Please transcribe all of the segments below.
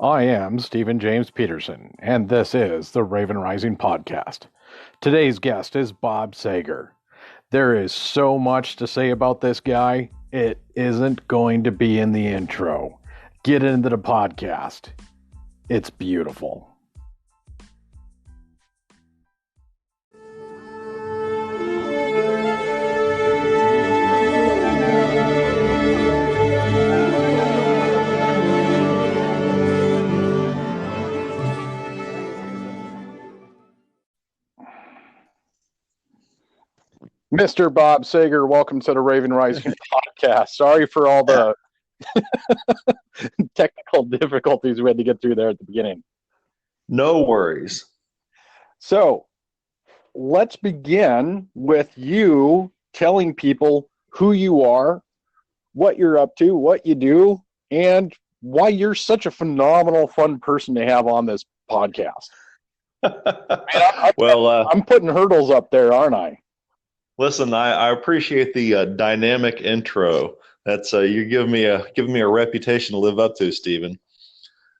I am Stephen James Peterson, and this is the Raven Rising Podcast. Today's guest is Bob Sager. There is so much to say about this guy, it isn't going to be in the intro. Get into the podcast. It's beautiful. Mr. Bob Sager, welcome to the Raven Rising Podcast. Sorry for all the technical difficulties we had to get through there at the beginning. No worries. So, let's begin with you telling people who you are, what you're up to, what you do, and why you're such a phenomenal, fun person to have on this podcast. Man, I'm putting hurdles up there, aren't I? Listen, I appreciate the dynamic intro. That's you give me a reputation to live up to, Stephen.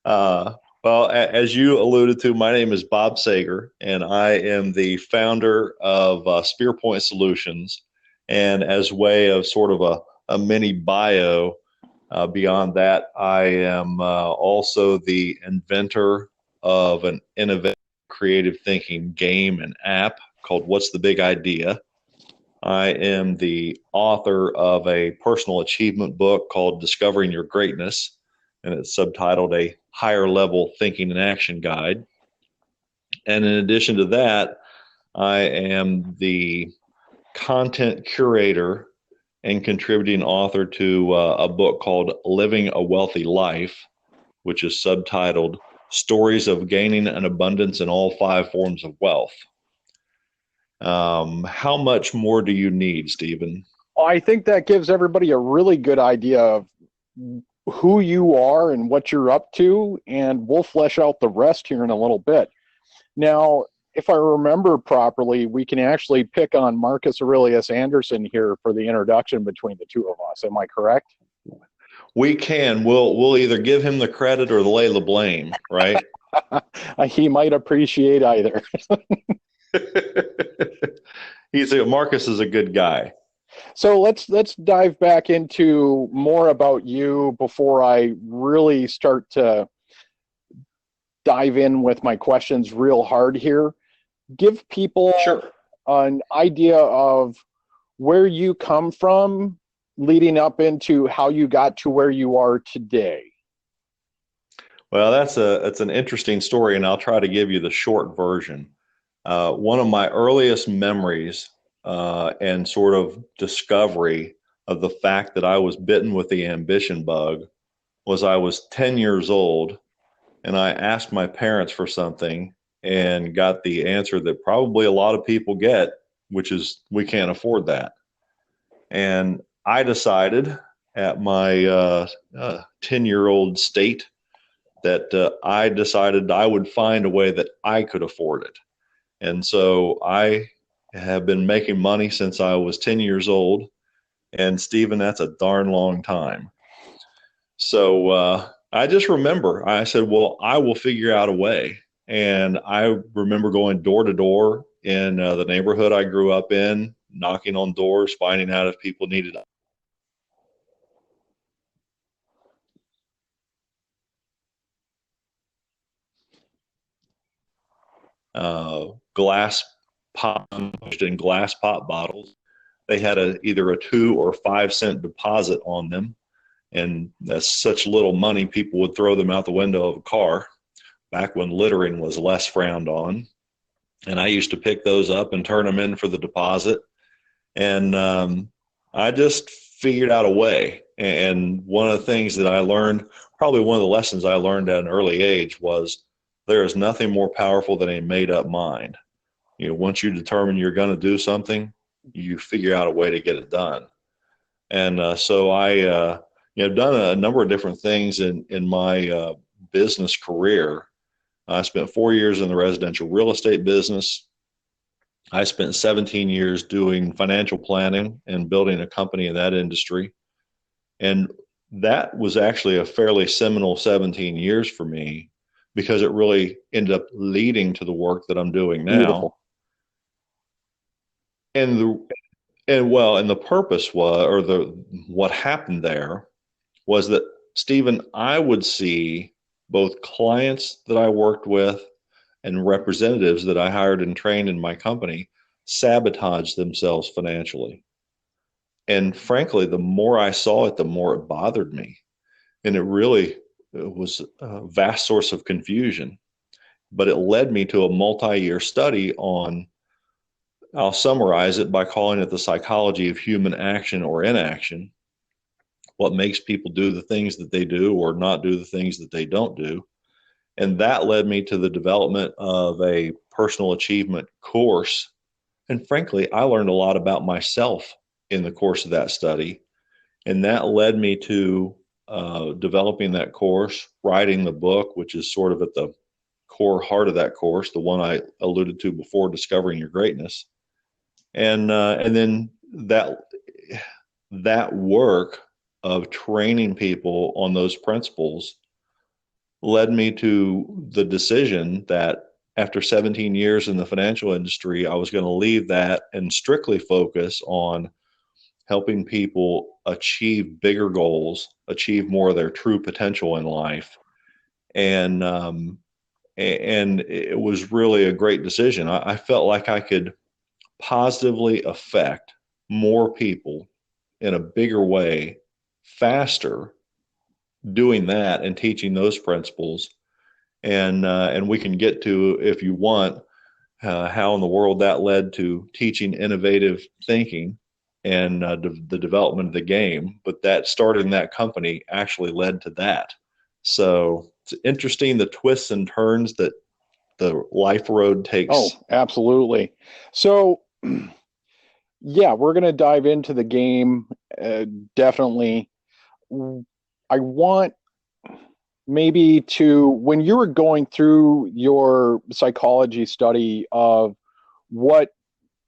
As you alluded to, my name is Bob Sager, and I am the founder of Spearpoint Solutions. And as way of sort of a mini bio, beyond that, I am also the inventor of an innovative, creative thinking game and app called What's the Big Idea? I am the author of a personal achievement book called Discovering Your Greatness, and it's subtitled A Higher Level Thinking and Action Guide. And in addition to that, I am the content curator and contributing author to a book called Living a Wealthy Life, which is subtitled Stories of Gaining an Abundance in All Five Forms of Wealth. How much more do you need, Stephen? I think that gives everybody a really good idea of who you are and what you're up to, and we'll flesh out the rest here in a little bit. Now, if I remember properly, we can actually pick on Marcus Aurelius Anderson here for the introduction between the two of us. Am I correct? We can. We'll either give him the credit or lay the blame, right? He might appreciate either. Marcus is a good guy. So let's dive back into more about you before I really start to dive in with my questions real hard here. Give people an idea of where you come from leading up into how you got to where you are today. Well, that's an interesting story, and I'll try to give you the short version. One of my earliest memories and sort of discovery of the fact that I was bitten with the ambition bug was I was 10 years old, and I asked my parents for something and got the answer that probably a lot of people get, which is we can't afford that. And I decided at my 10-year-old state that I decided I would find a way that I could afford it. And so I have been making money since I was 10 years old. And Stephen, that's a darn long time. So I just remember, I said, well, I will figure out a way. And I remember going door to door in the neighborhood I grew up in, knocking on doors, finding out if people needed glass pop pushed in glass pop bottles. They had either a 2 or 5 cent deposit on them, and that's such little money people would throw them out the window of a car back when littering was less frowned on. And I used to pick those up and turn them in for the deposit, and I just figured out a way. And one of the things that I learned, probably one of the lessons I learned at an early age, was there is nothing more powerful than a made-up mind. You know, once you determine you're going to do something, you figure out a way to get it done. And so I, I've done a number of different things in my business career. I spent 4 years in the residential real estate business. I spent 17 years doing financial planning and building a company in that industry. And that was actually a fairly seminal 17 years for me because it really ended up leading to the work that I'm doing now. Beautiful. And the purpose was, or the what happened there was that, Stephen, I would see both clients that I worked with and representatives that I hired and trained in my company sabotage themselves financially. And frankly, the more I saw it, the more it bothered me. And it was a vast source of confusion. But it led me to a multi-year study on, I'll summarize it by calling it the psychology of human action or inaction, what makes people do the things that they do or not do the things that they don't do. And that led me to the development of a personal achievement course. And frankly, I learned a lot about myself in the course of that study. And that led me to developing that course, writing the book, which is sort of at the core heart of that course, the one I alluded to before, Discovering Your Greatness. And then that work of training people on those principles led me to the decision that after 17 years in the financial industry, I was going to leave that and strictly focus on helping people achieve bigger goals, achieve more of their true potential in life. And it was really a great decision. I felt like I could positively affect more people in a bigger way faster doing that and teaching those principles. And we can get to, if you want, how in the world that led to teaching innovative thinking and the development of the game. But that starting that company actually led to that. So it's interesting the twists and turns that the life road takes. Oh, absolutely. So, yeah, we're going to dive into the game. Definitely. I want maybe to, when you were going through your psychology study of what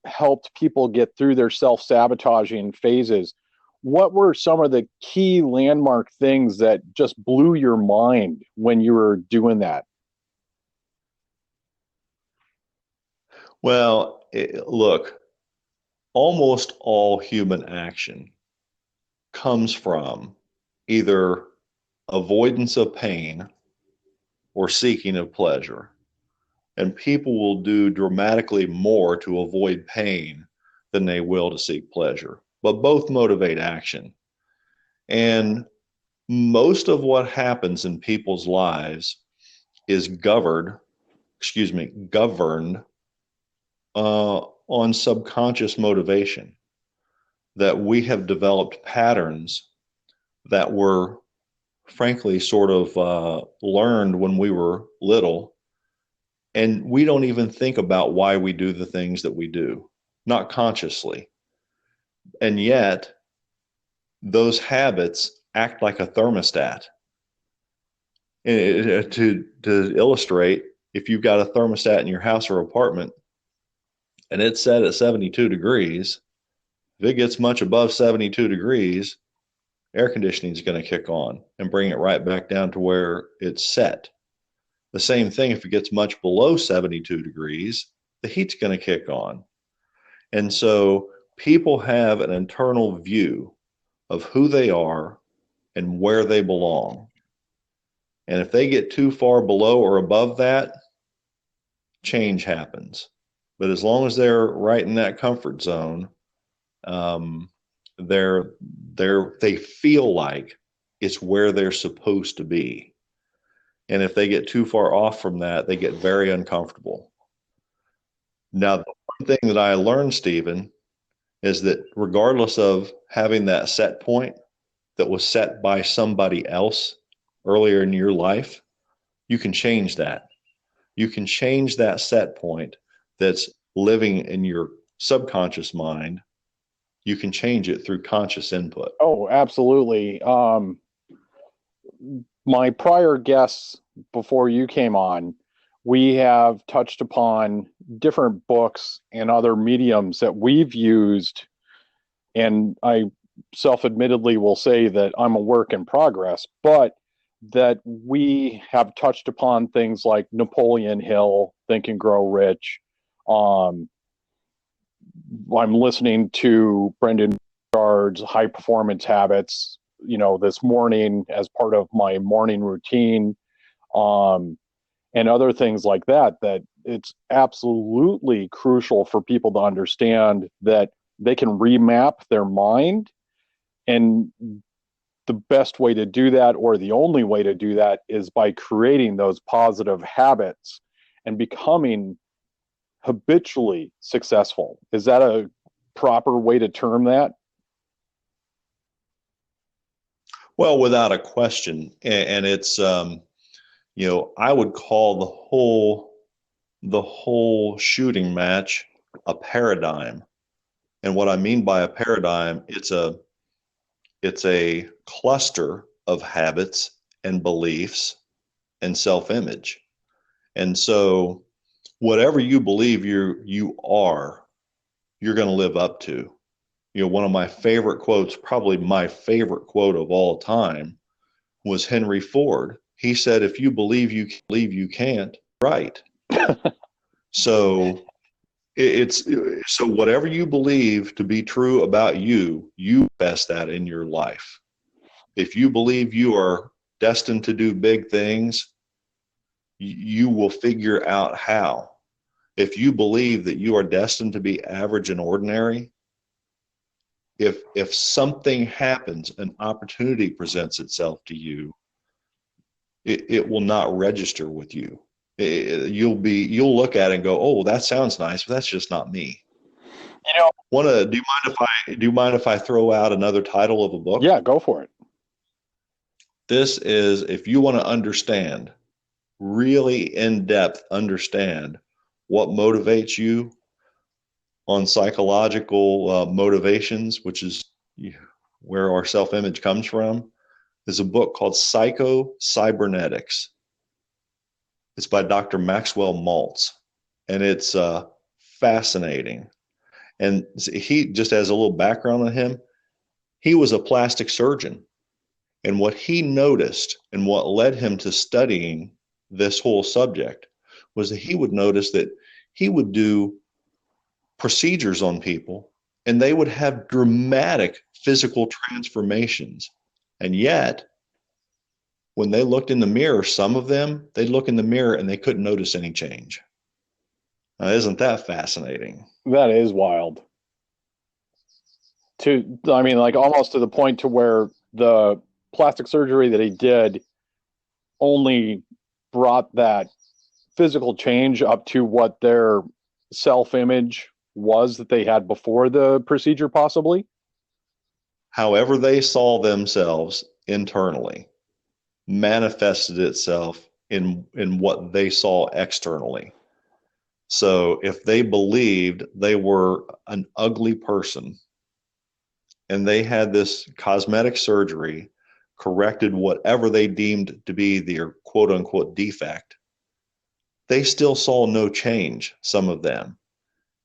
helped people get through their self-sabotaging phases, what were some of the key landmark things that just blew your mind when you were doing that? Well, look, almost all human action comes from either avoidance of pain or seeking of pleasure. And people will do dramatically more to avoid pain than they will to seek pleasure. But both motivate action. And most of what happens in people's lives is governed on subconscious motivation, that we have developed patterns that were frankly sort of learned when we were little, and we don't even think about why we do the things that we do, not consciously. And yet those habits act like a thermostat. And to illustrate, if you've got a thermostat in your house or apartment and it's set at 72 degrees, if it gets much above 72 degrees, air conditioning is going to kick on and bring it right back down to where it's set. The same thing, if it gets much below 72 degrees, the heat's going to kick on. And so people have an internal view of who they are and where they belong. And if they get too far below or above that, change happens. But as long as they're right in that comfort zone, they feel like it's where they're supposed to be. And if they get too far off from that, they get very uncomfortable. Now, the one thing that I learned, Stephen, is that regardless of having that set point that was set by somebody else earlier in your life, you can change that. You can change that set point that's living in your subconscious mind. You can change it through conscious input. Oh, absolutely. My prior guests before you came on, we have touched upon different books and other mediums that we've used. And I self-admittedly will say that I'm a work in progress, but that we have touched upon things like Napoleon Hill, Think and Grow Rich. Um, I'm listening to Brendan Burchard's High Performance Habits, this morning as part of my morning routine, um, and other things like that. That it's absolutely crucial for people to understand that they can remap their mind, and the best way to do that, or the only way to do that, is by creating those positive habits and becoming habitually successful. Is that a proper way to term that? Well, without a question, and it's I would call the whole shooting match a paradigm. And what I mean by a paradigm, it's a cluster of habits and beliefs and self-image. And so whatever you believe you are, you're going to live up to. One of my favorite quotes, probably my favorite quote of all time, was Henry Ford. He said, if you believe you can't, right. So so whatever you believe to be true about you, you best that in your life. If you believe you are destined to do big things, you will figure out how. If you believe that you are destined to be average and ordinary, if something happens, an opportunity presents itself to you, it will not register with you. You'll look at it and go, oh, that sounds nice, but that's just not me. Do you mind if I throw out another title of a book? Yeah, go for it. This is, if you want to understand, really in-depth understand what motivates you on psychological motivations, which is where our self-image comes from, is a book called Psycho-Cybernetics. It's by Dr. Maxwell Maltz, and it's fascinating. And he, just as a little background on him, he was a plastic surgeon. And what he noticed and what led him to studying this whole subject was that he would notice that he would do procedures on people and they would have dramatic physical transformations. And yet, when they looked in the mirror, some of them, they'd look in the mirror and they couldn't notice any change. Now, isn't that fascinating? That is wild. I mean, like almost to the point to where the plastic surgery that he did only brought that physical change up to what their self-image was that they had before the procedure, possibly. However they saw themselves internally manifested itself in what they saw externally. So if they believed they were an ugly person and they had this cosmetic surgery, corrected whatever they deemed to be their quote unquote defect, they still saw no change, some of them.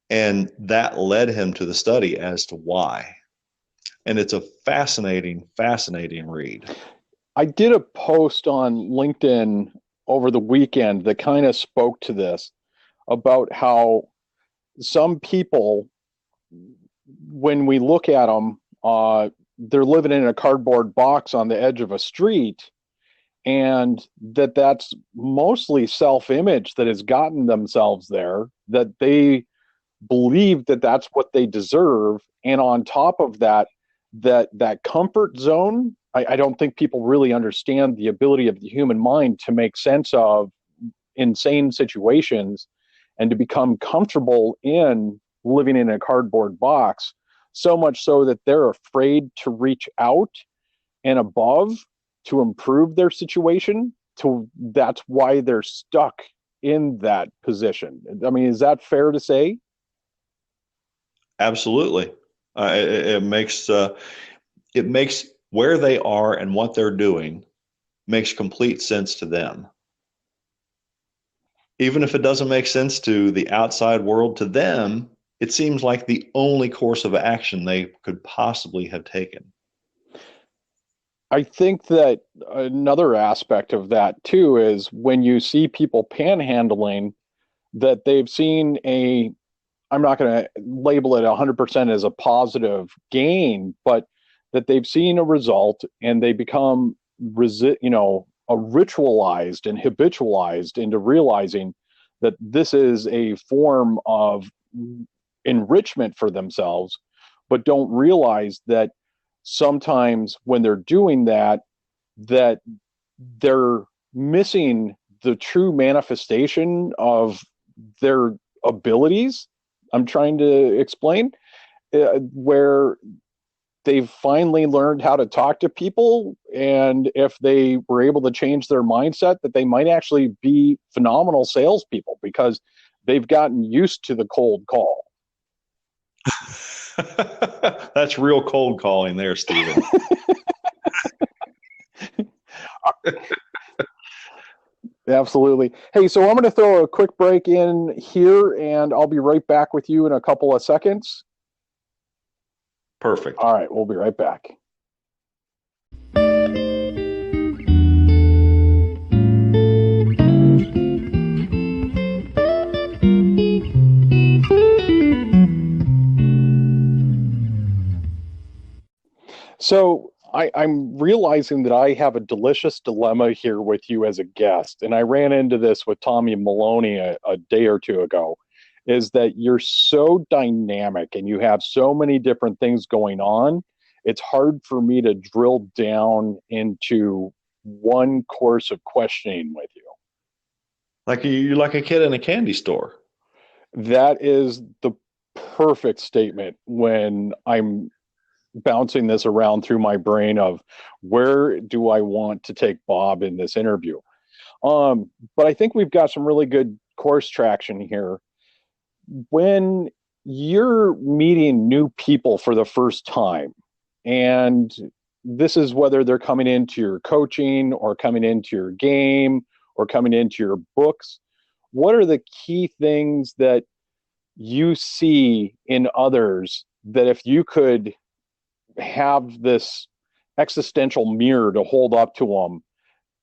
And that led him to the study as to why. And it's a fascinating, fascinating read. I did a post on LinkedIn over the weekend that kind of spoke to this, about how some people, when we look at them, they're living in a cardboard box on the edge of a street, and that's mostly self-image that has gotten themselves there, that they believe that that's what they deserve. And on top of that, that comfort zone, I don't think people really understand the ability of the human mind to make sense of insane situations and to become comfortable in living in a cardboard box, so much so that they're afraid to reach out and above to improve their situation. That's why they're stuck in that position. I mean, is that fair to say? Absolutely. It makes where they are and what they're doing makes complete sense to them. Even if it doesn't make sense to the outside world, to them, it seems like the only course of action they could possibly have taken. I think that another aspect of that too is when you see people panhandling, that they've seen a, I'm not going to label it 100% as a positive gain, but that they've seen a result and they become, ritualized and habitualized into realizing that this is a form of enrichment for themselves, but don't realize that sometimes when they're doing that, that they're missing the true manifestation of their abilities. I'm trying to explain, where they've finally learned how to talk to people. And if they were able to change their mindset, that they might actually be phenomenal salespeople because they've gotten used to the cold call. That's real cold calling there, Stephen. Absolutely. Hey, so I'm going to throw a quick break in here and I'll be right back with you in a couple of seconds. Perfect. All right, we'll be right back. So I'm realizing that I have a delicious dilemma here with you as a guest, and I ran into this with Tommy Maloney a day or two ago. Is that you're so dynamic and you have so many different things going on. It's hard for me to drill down into one course of questioning with you. Like you're like a kid in a candy store. That is the perfect statement when I'm bouncing this around through my brain of where do I want to take Bob in this interview. But I think we've got some really good course traction here. When you're meeting new people for the first time, and this is whether they're coming into your coaching or coming into your game or coming into your books, what are the key things that you see in others that if you could have this existential mirror to hold up to them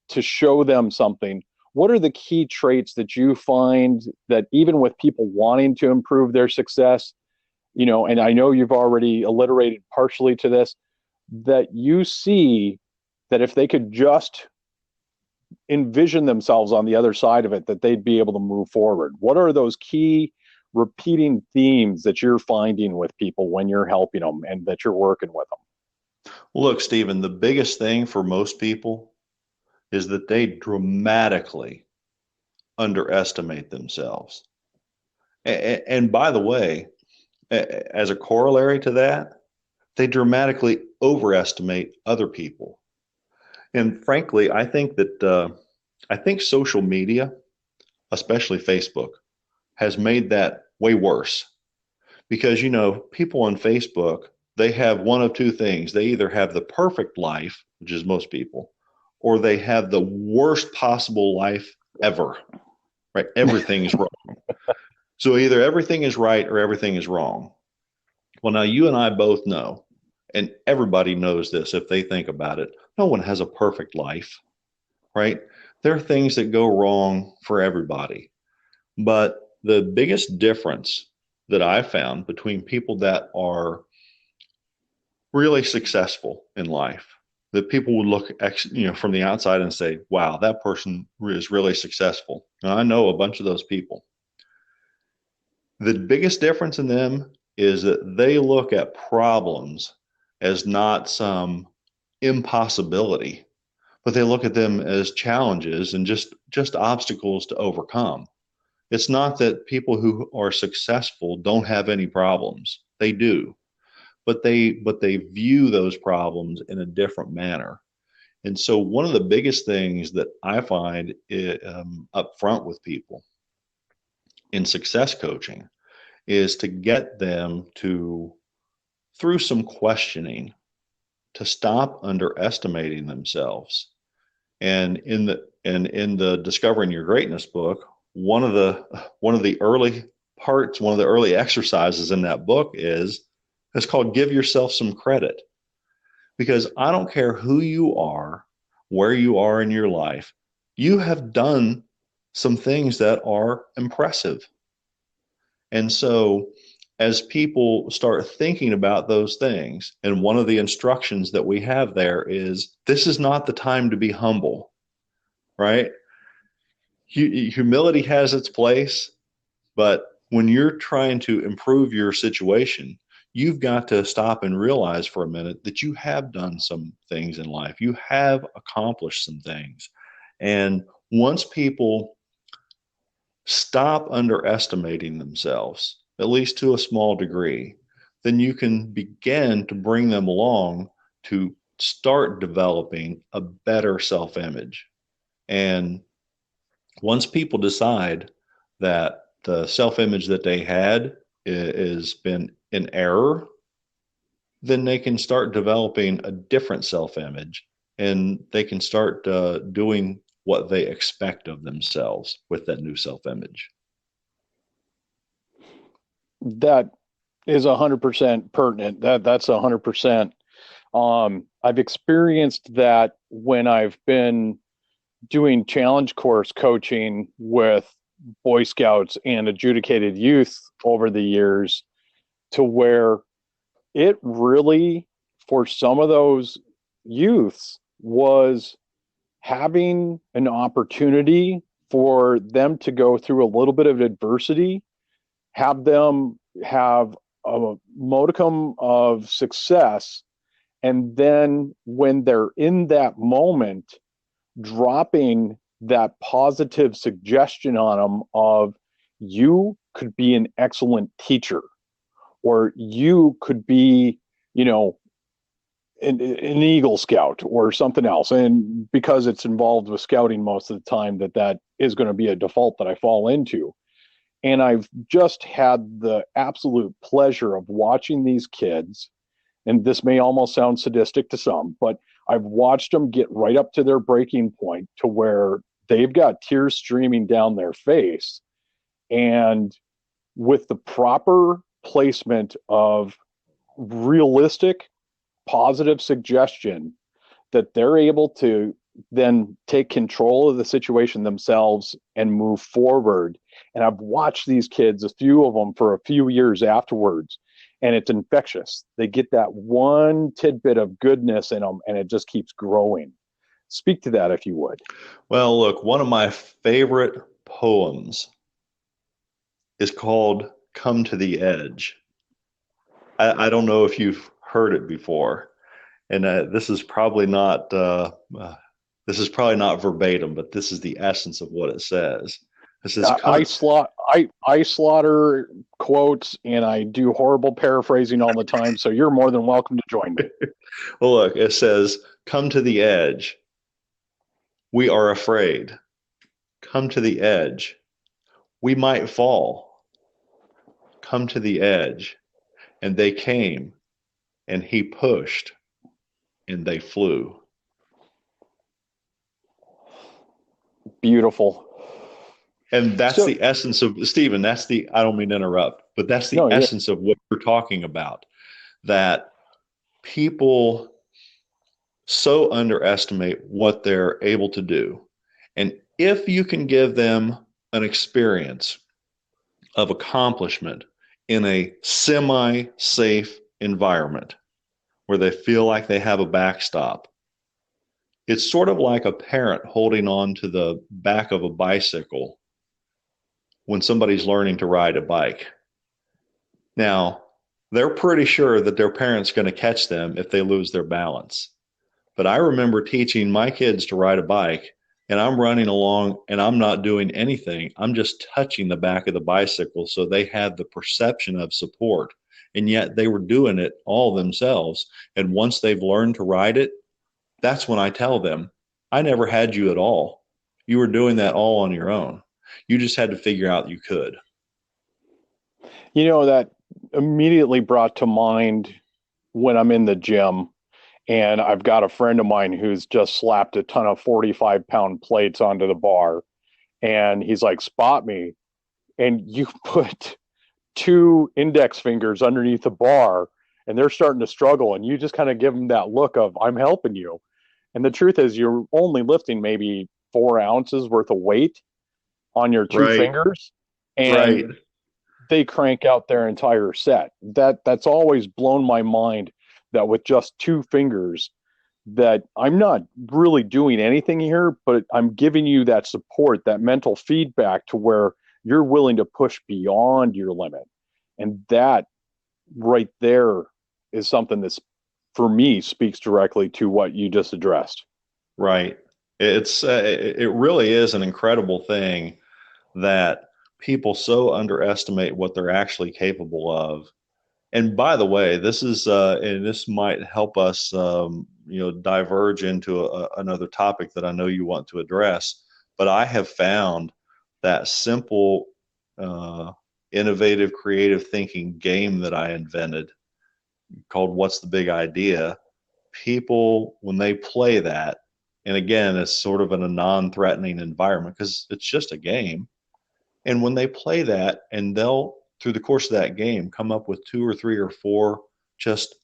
to show them something, what are the key traits that you find that even with people wanting to improve their success, and I know you've already alliterated partially to this, that you see that if they could just envision themselves on the other side of it, that they'd be able to move forward? What are those key repeating themes that you're finding with people when you're helping them and that you're working with them? Look, Stephen, the biggest thing for most people is that they dramatically underestimate themselves. And by the way, as a corollary to that, they dramatically overestimate other people. And frankly, I think social media, especially Facebook, has made that way worse because people on Facebook, they have one of two things. They either have the perfect life, which is most people, or they have the worst possible life ever. Right? Everything is wrong. So either everything is right or everything is wrong. Well, now you and I both know, and everybody knows this if they think about it, no one has a perfect life, right? There are things that go wrong for everybody. But the biggest difference that I found between people that are really successful in life, that people would look, from the outside and say, wow, that person is really successful. And I know a bunch of those people. The biggest difference in them is that they look at problems as not some impossibility, but they look at them as challenges and just obstacles to overcome. It's not that people who are successful don't have any problems. They do, but they view those problems in a different manner. And so one of the biggest things that I find up front with people in success coaching is to get them to, through some questioning, to stop underestimating themselves. And in the Discovering Your Greatness book, one of the early parts, one of the early exercises in that book it's called Give Yourself Some Credit. Because I don't care who you are, where you are in your life, you have done some things that are impressive. And so as people start thinking about those things, and one of the instructions that we have there is, this is not the time to be humble, right? Humility has its place, but when you're trying to improve your situation, you've got to stop and realize for a minute that you have done some things in life. You have accomplished some things. And once people stop underestimating themselves, at least to a small degree, then you can begin to bring them along to start developing a better self-image. And once people decide that the self-image that they had has been in error, then they can start developing a different self-image, and they can start doing what they expect of themselves with that new self-image. That is 100% pertinent. That's 100%. I've experienced that when I've been doing challenge course coaching with Boy Scouts and adjudicated youth over the years, to where it really, for some of those youths, was having an opportunity for them to go through a little bit of adversity, have them have a modicum of success, and then when they're in that moment, dropping that positive suggestion on them of, you could be an excellent teacher, or you could be, an Eagle Scout or something else. And because it's involved with scouting most of the time, that is going to be a default that I fall into. And I've just had the absolute pleasure of watching these kids, and this may almost sound sadistic to some, but I've watched them get right up to their breaking point, to where they've got tears streaming down their face. And with the proper placement of realistic, positive suggestion, that they're able to then take control of the situation themselves and move forward. And I've watched these kids, a few of them, for a few years afterwards, and it's infectious. They get that one tidbit of goodness in them, and it just keeps growing. Speak to that, if you would. Well, look, one of my favorite poems is called Come to the Edge. I don't know if you've heard it before, and this is probably not verbatim, but this is the essence of what it says. It says, I slaughter quotes, and I do horrible paraphrasing all the time, so you're more than welcome to join me. Well, look, it says, come to the edge. We are afraid. Come to the edge. We might fall. Come to the edge. And they came, and he pushed, and they flew. Beautiful. And that's the essence of, Stephen, I don't mean to interrupt, but that's the essence of what we're talking about. That people so underestimate what they're able to do. And if you can give them an experience of accomplishment in a semi-safe environment where they feel like they have a backstop, it's sort of like a parent holding on to the back of a bicycle when somebody's learning to ride a bike. Now, they're pretty sure that their parent's going to catch them if they lose their balance. But I remember teaching my kids to ride a bike, and I'm running along and I'm not doing anything. I'm just touching the back of the bicycle so they had the perception of support. And yet they were doing it all themselves. And once they've learned to ride it, that's when I tell them, I never had you at all. You were doing that all on your own. You just had to figure out you could. That immediately brought to mind when I'm in the gym, and I've got a friend of mine who's just slapped a ton of 45-pound plates onto the bar. And he's like, spot me. And you put two index fingers underneath the bar and they're starting to struggle, and you just kind of give them that look of, I'm helping you. And the truth is, you're only lifting maybe 4 ounces worth of weight on your two Right. fingers, and Right. they crank out their entire set. That's always blown my mind, that with just two fingers, that I'm not really doing anything here, but I'm giving you that support, that mental feedback to where you're willing to push beyond your limit. And that right there is something that's, for me, speaks directly to what you just addressed. Right. It really is an incredible thing that people so underestimate what they're actually capable of. And by the way, this is and this might help us diverge into another topic that I know you want to address. But I have found that simple, uh, innovative, creative thinking game that I invented called "What's the Big Idea?" People, when they play that, and again, it's sort of in a non-threatening environment because it's just a game. And when they play that, and they'll, through the course of that game, come up with two or three or four just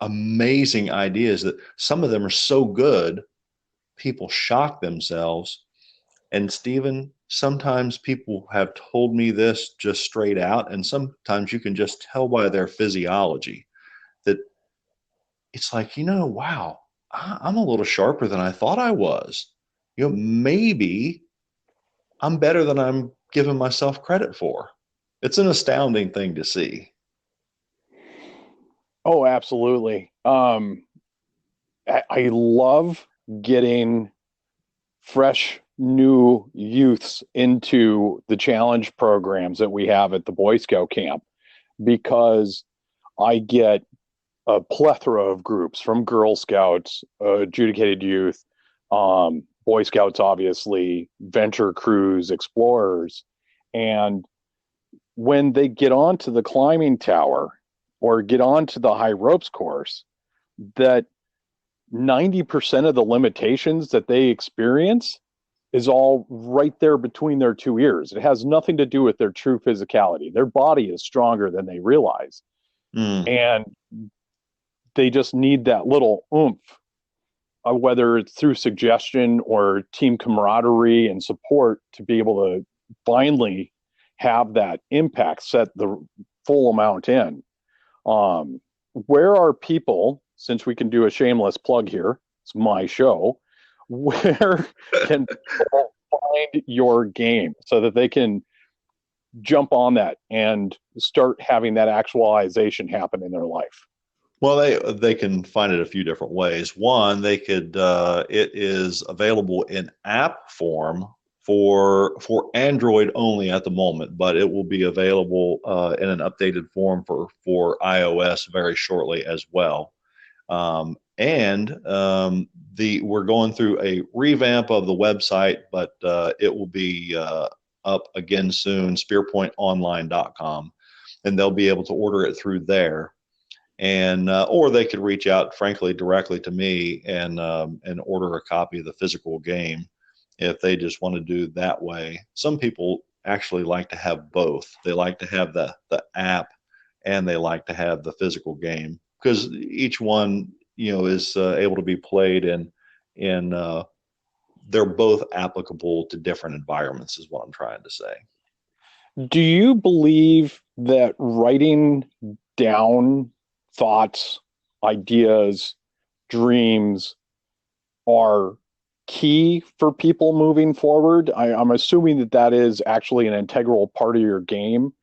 amazing ideas that some of them are so good, people shock themselves. And Stephen, sometimes people have told me this just straight out, and sometimes you can just tell by their physiology that it's like, wow, I'm a little sharper than I thought I was. Maybe I'm better than I'm giving myself credit for. It's an astounding thing to see. Oh, absolutely. I love getting fresh new youths into the challenge programs that we have at the Boy Scout camp, because I get a plethora of groups from Girl Scouts, adjudicated youth, Boy Scouts, obviously, venture crews, explorers. And when they get onto the climbing tower or get onto the high ropes course, that 90% of the limitations that they experience is all right there between their two ears. It has nothing to do with their true physicality. Their body is stronger than they realize. Mm. And they just need that little oomph, whether it's through suggestion or team camaraderie and support, to be able to finally have that impact set the full amount in. Where are people, since we can do a shameless plug here, it's my show, where can people find your game so that they can jump on that and start having that actualization happen in their life? Well, they can find it a few different ways. One, they could it is available in app form for Android only at the moment, but it will be available in an updated form for iOS very shortly as well. And we're going through a revamp of the website, but it will be up again soon, spearpointonline.com, and they'll be able to order it through there. And or they could reach out, frankly, directly to me and order a copy of the physical game if they just want to do it that way. Some people actually like to have both. They like to have the app and they like to have the physical game because each one is able to be played in they're both applicable to different environments is what I'm trying to say. Do you believe that writing down thoughts, ideas, dreams are key for people moving forward? I'm assuming that that is actually an integral part of your game.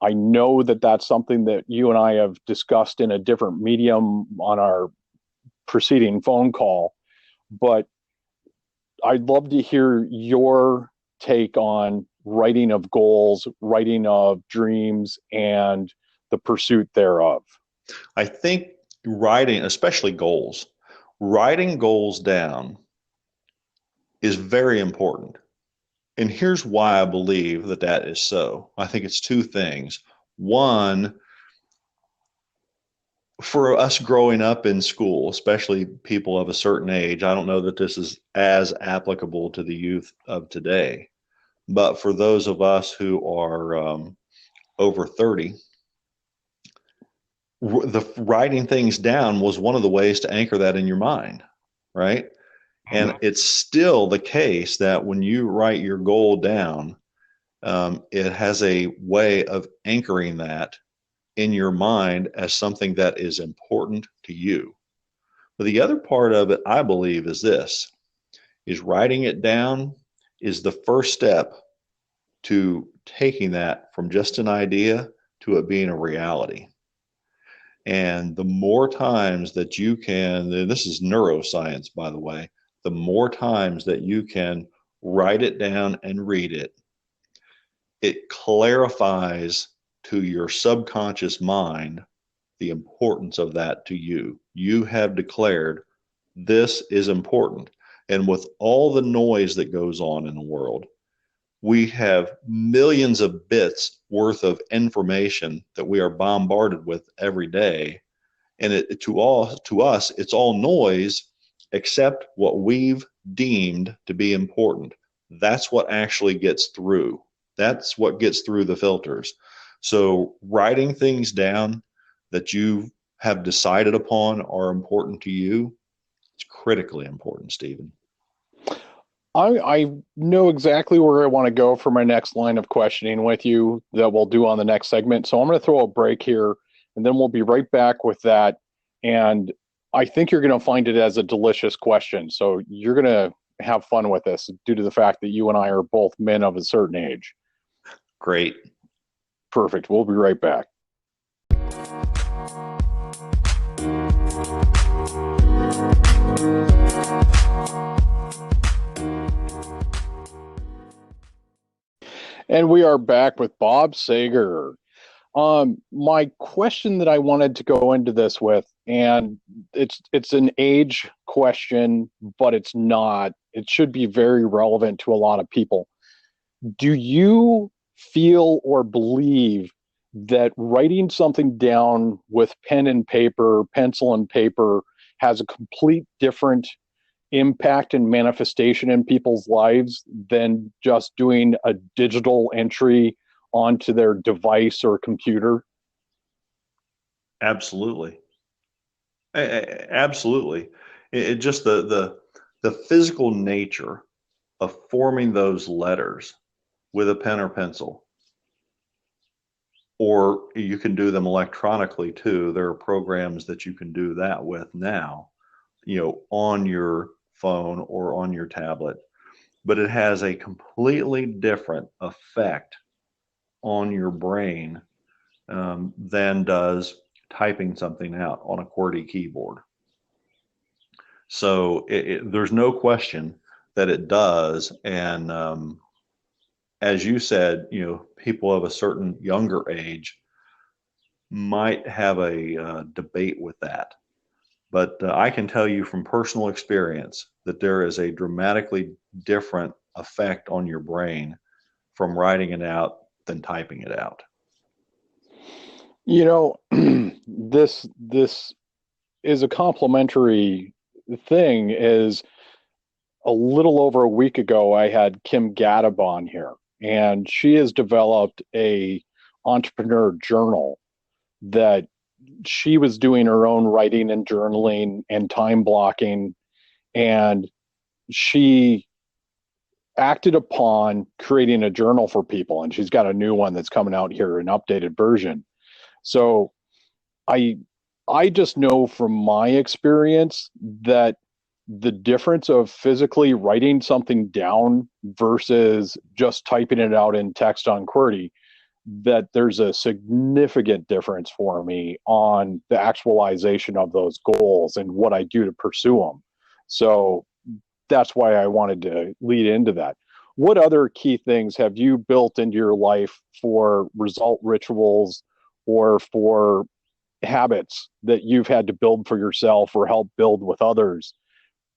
I know that that's something that you and I have discussed in a different medium on our preceding phone call, but I'd love to hear your take on writing of goals, writing of dreams, and the pursuit thereof. I think writing, especially goals, writing goals down is very important. And here's why I believe that that is so. I think it's two things. One, for us growing up in school, especially people of a certain age, I don't know that this is as applicable to the youth of today. But for those of us who are over 30, the writing things down was one of the ways to anchor that in your mind, right? And it's still the case that when you write your goal down, it has a way of anchoring that in your mind as something that is important to you. But the other part of it, I believe, is this, is writing it down is the first step to taking that from just an idea to it being a reality. And the more times that you can, and this is neuroscience, by the way, the more times that you can write it down and read it, it clarifies to your subconscious mind the importance of that to you. You have declared this is important. And with all the noise that goes on in the world, we have millions of bits worth of information that we are bombarded with every day. And to us, it's all noise except what we've deemed to be important. That's what actually gets through. That's what gets through the filters. So writing things down that you have decided upon are important to you, it's critically important, Stephen. I know exactly where I want to go for my next line of questioning with you that we'll do on the next segment. So I'm going to throw a break here and then we'll be right back with that. And I think you're going to find it as a delicious question. So you're going to have fun with this due to the fact that you and I are both men of a certain age. Great. Perfect. We'll be right back. And we are back with Bob Sager. My question that I wanted to go into this with, and it's an age question, but it's not. It should be very relevant to a lot of people. Do you feel or believe that writing something down with pen and paper, pencil and paper, has a complete different impact and manifestation in people's lives than just doing a digital entry onto their device or computer? Absolutely. Absolutely. It just the physical nature of forming those letters with a pen or pencil, or you can do them electronically too. There are programs that you can do that with now, on your phone or on your tablet, but it has a completely different effect on your brain than does typing something out on a QWERTY keyboard. So there's no question that it does. And as you said, people of a certain younger age might have a debate with that. But I can tell you from personal experience that there is a dramatically different effect on your brain from writing it out than typing it out. This is a complimentary thing. Is a little over a week ago, I had Kim Gadab on here, and she has developed a entrepreneur journal that she was doing her own writing and journaling and time blocking, and she acted upon creating a journal for people, and she's got a new one that's coming out here, an updated version. So I just know from my experience that the difference of physically writing something down versus just typing it out in text on QWERTY, that there's a significant difference for me on the actualization of those goals and what I do to pursue them. So that's why I wanted to lead into that. What other key things have you built into your life for result rituals or for habits that you've had to build for yourself or help build with others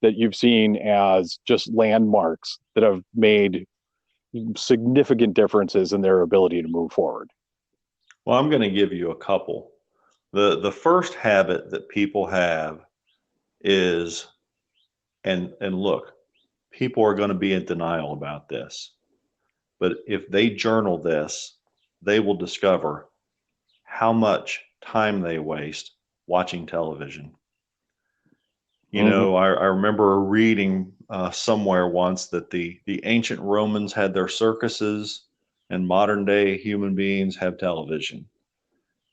that you've seen as just landmarks that have made significant differences in their ability to move forward? Well, I'm going to give you a couple. The first habit that people have is, and look, people are going to be in denial about this, but if they journal this, they will discover how much time they waste watching television. You know, I remember reading somewhere once that the ancient Romans had their circuses, and modern day human beings have television.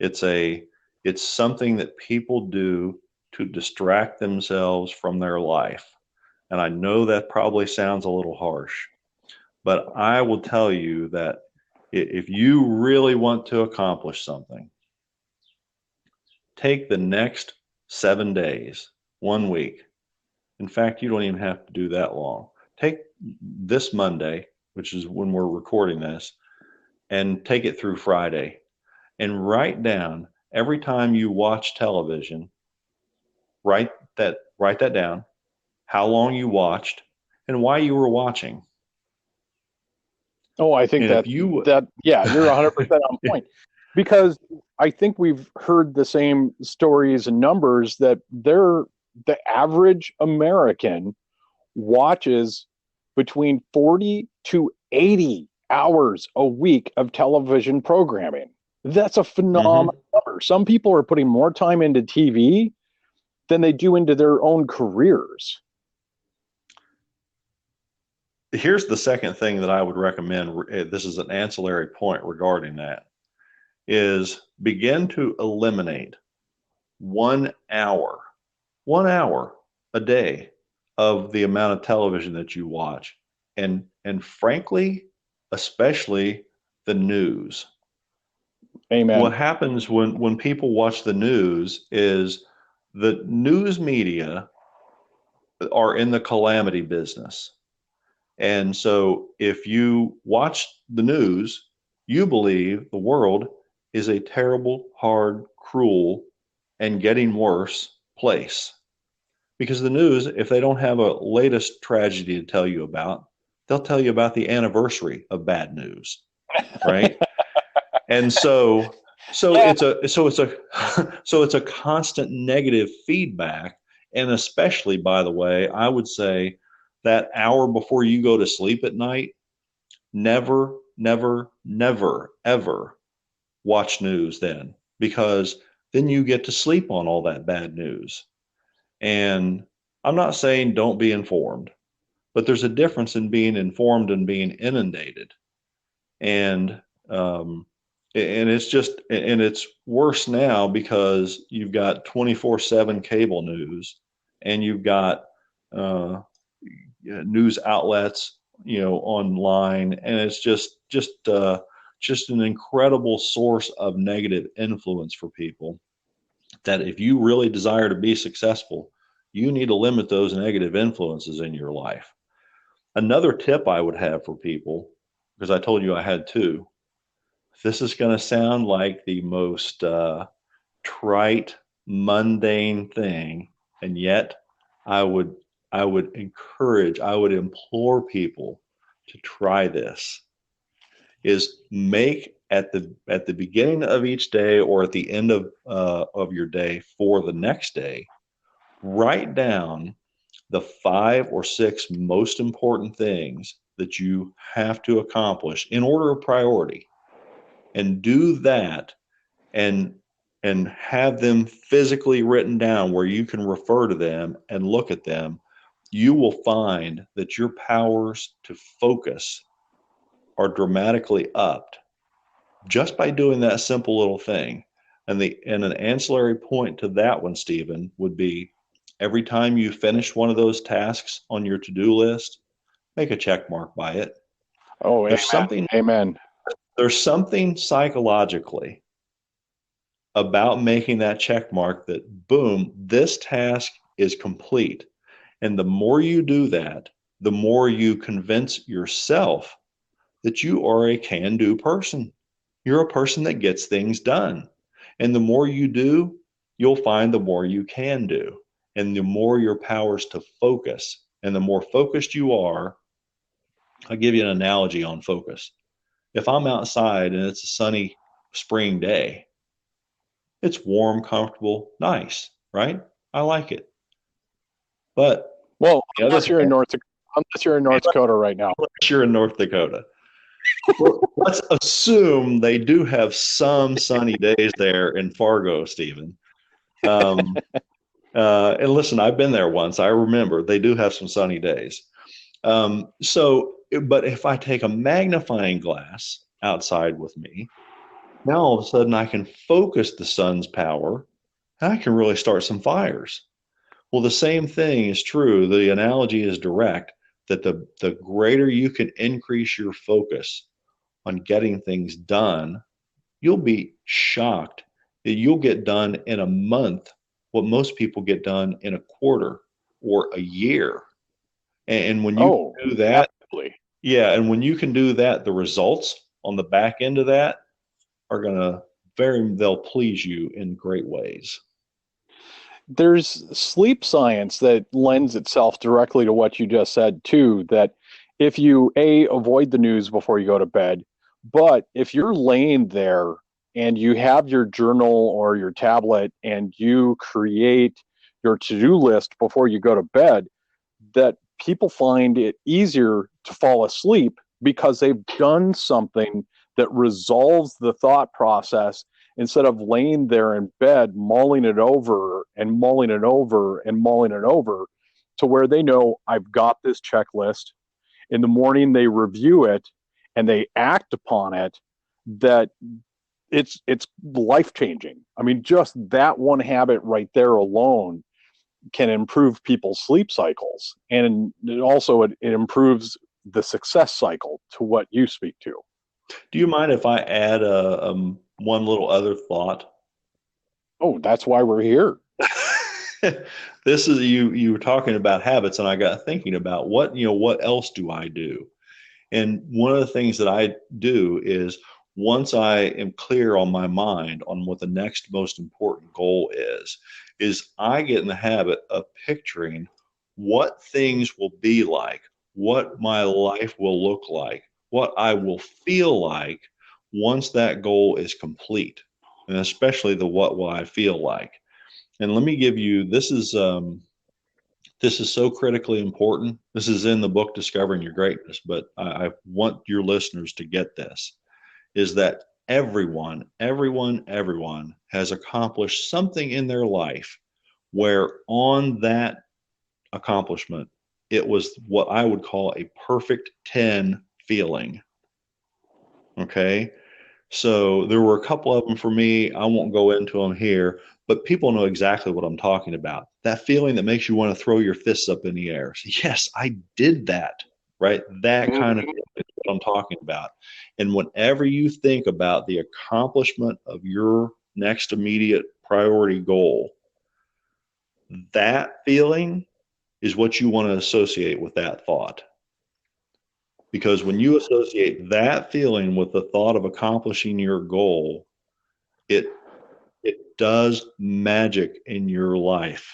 It's a it's something that people do to distract themselves from their life. And I know that probably sounds a little harsh, but I will tell you that if you really want to accomplish something, take the next 7 days, 1 week. In fact, you don't even have to do that long. Take this Monday, which is when we're recording this, and take it through Friday and write down every time you watch television, write that down, how long you watched and why you were watching. Oh, I think And if you yeah, you're 100% on point, because I think we've heard the same stories and numbers that the average American watches between 40 to 80 hours a week of television programming. That's a phenomenal number. Some people are putting more time into TV than they do into their own careers. Here's the second thing that I would recommend. This is an ancillary point regarding that, is begin to eliminate 1 hour, 1 hour a day of the amount of television that you watch. And frankly, especially the news. Amen. What happens when people watch the news is the news media are in the calamity business. And so if you watch the news, you believe the world is a terrible, hard, cruel, and getting worse place. Because the news, if they don't have a latest tragedy to tell you about, they'll tell you about the anniversary of bad news, right? And it's a constant negative feedback. And especially, by the way, I would say that hour before you go to sleep at night, never, never, never, ever watch news then, because then you get to sleep on all that bad news. And I'm not saying don't be informed, but there's a difference in being informed and being inundated. And it's worse now because you've got 24/7 cable news, and you've got news outlets, online, and it's just an incredible source of negative influence for people. That if you really desire to be successful, you need to limit those negative influences in your life. Another tip I would have for people, because I told you I had two. This is going to sound like the most trite, mundane thing, and yet I would implore people to try this. Is make at the beginning of each day or at the end of your day for the next day, write down the 5 or 6 most important things that you have to accomplish in order of priority, and do that, and have them physically written down where you can refer to them and look at them. You will find that your powers to focus are dramatically upped just by doing that simple little thing. And an ancillary point to that one, Stephen, would be every time you finish one of those tasks on your to-do list, make a check mark by it. Oh, amen. There's something psychologically about making that check mark that, boom, this task is complete. And the more you do that, the more you convince yourself that you are a can-do person. You're a person that gets things done. And the more you do, you'll find the more you can do. And the more your powers to focus, and the more focused you are. I'll give you an analogy on focus. If I'm outside and it's a sunny spring day, it's warm, comfortable, nice, right? I like it. But unless you're in North Dakota right now. Unless you're in North Dakota. Well, let's assume they do have some sunny days there in Fargo, Stephen. Um, and listen, I've been there once. I remember they do have some sunny days. But if I take a magnifying glass outside with me, now all of a sudden I can focus the sun's power and I can really start some fires. Well, the same thing is true. The analogy is direct that the greater you can increase your focus on getting things done, you'll be shocked that you'll get done in a month what most people get done in a quarter or a year. And when you Oh, do that, absolutely. yeah, and when you can do that, the results on the back end of that are they'll please you in great ways. There's sleep science that lends itself directly to what you just said too, that if you avoid the news before you go to bed, but if you're laying there and you have your journal or your tablet and you create your to-do list before you go to bed, that people find it easier to fall asleep because they've done something that resolves the thought process instead of laying there in bed mulling it over and mulling it over and mulling it over, to where they know I've got this checklist. In the morning they review it and they act upon it, that it's life changing. I mean, just that one habit right there alone can improve people's sleep cycles, and it improves the success cycle to what you speak to. Do you mind if I add one little other thought? Oh, that's why we're here. This is you were talking about habits, and I got thinking about what else do I do? And one of the things that I do is once I am clear on my mind on what the next most important goal is I get in the habit of picturing what things will be like, what my life will look like, what I will feel like once that goal is complete, and especially the what will I feel like. And let me give you this is so critically important. This is in the book Discovering Your Greatness, but I want your listeners to get this, is that everyone has accomplished something in their life where on that accomplishment, it was what I would call a perfect 10 feeling. Okay. So there were a couple of them for me. I won't go into them here, but people know exactly what I'm talking about. That feeling that makes you want to throw your fists up in the air. So, yes, I did that, right? That kind of Mm-hmm. feeling is what I'm talking about. And whenever you think about the accomplishment of your next immediate priority goal, that feeling is what you want to associate with that thought. Because when you associate that feeling with the thought of accomplishing your goal, it it does magic in your life,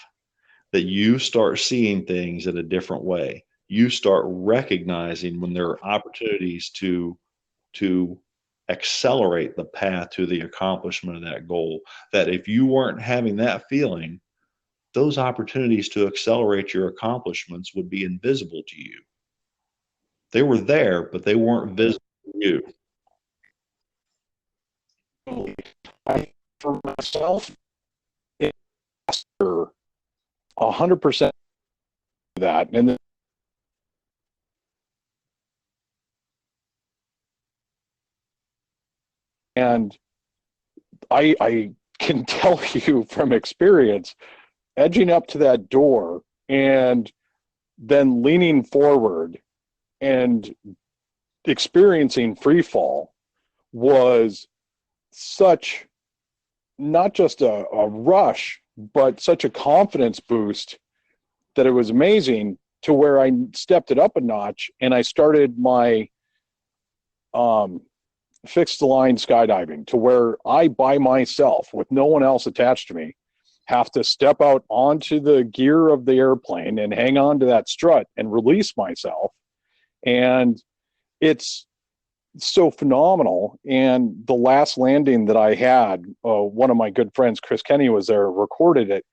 that you start seeing things in a different way. You start recognizing when there are opportunities to accelerate the path to the accomplishment of that goal. That if you weren't having that feeling, those opportunities to accelerate your accomplishments would be invisible to you. They were there, but they weren't visible to you. For myself, it's 100% that, and I can tell you from experience, edging up to that door and then leaning forward and experiencing free fall was such, not just a rush, but such a confidence boost, that it was amazing, to where I stepped it up a notch and I started my um, fixed line skydiving, to where I, by myself, with no one else attached to me, have to step out onto the gear of the airplane and hang on to that strut and release myself. And it's so phenomenal. And the last landing that I had, one of my good friends, Chris Kenny, was there, recorded it.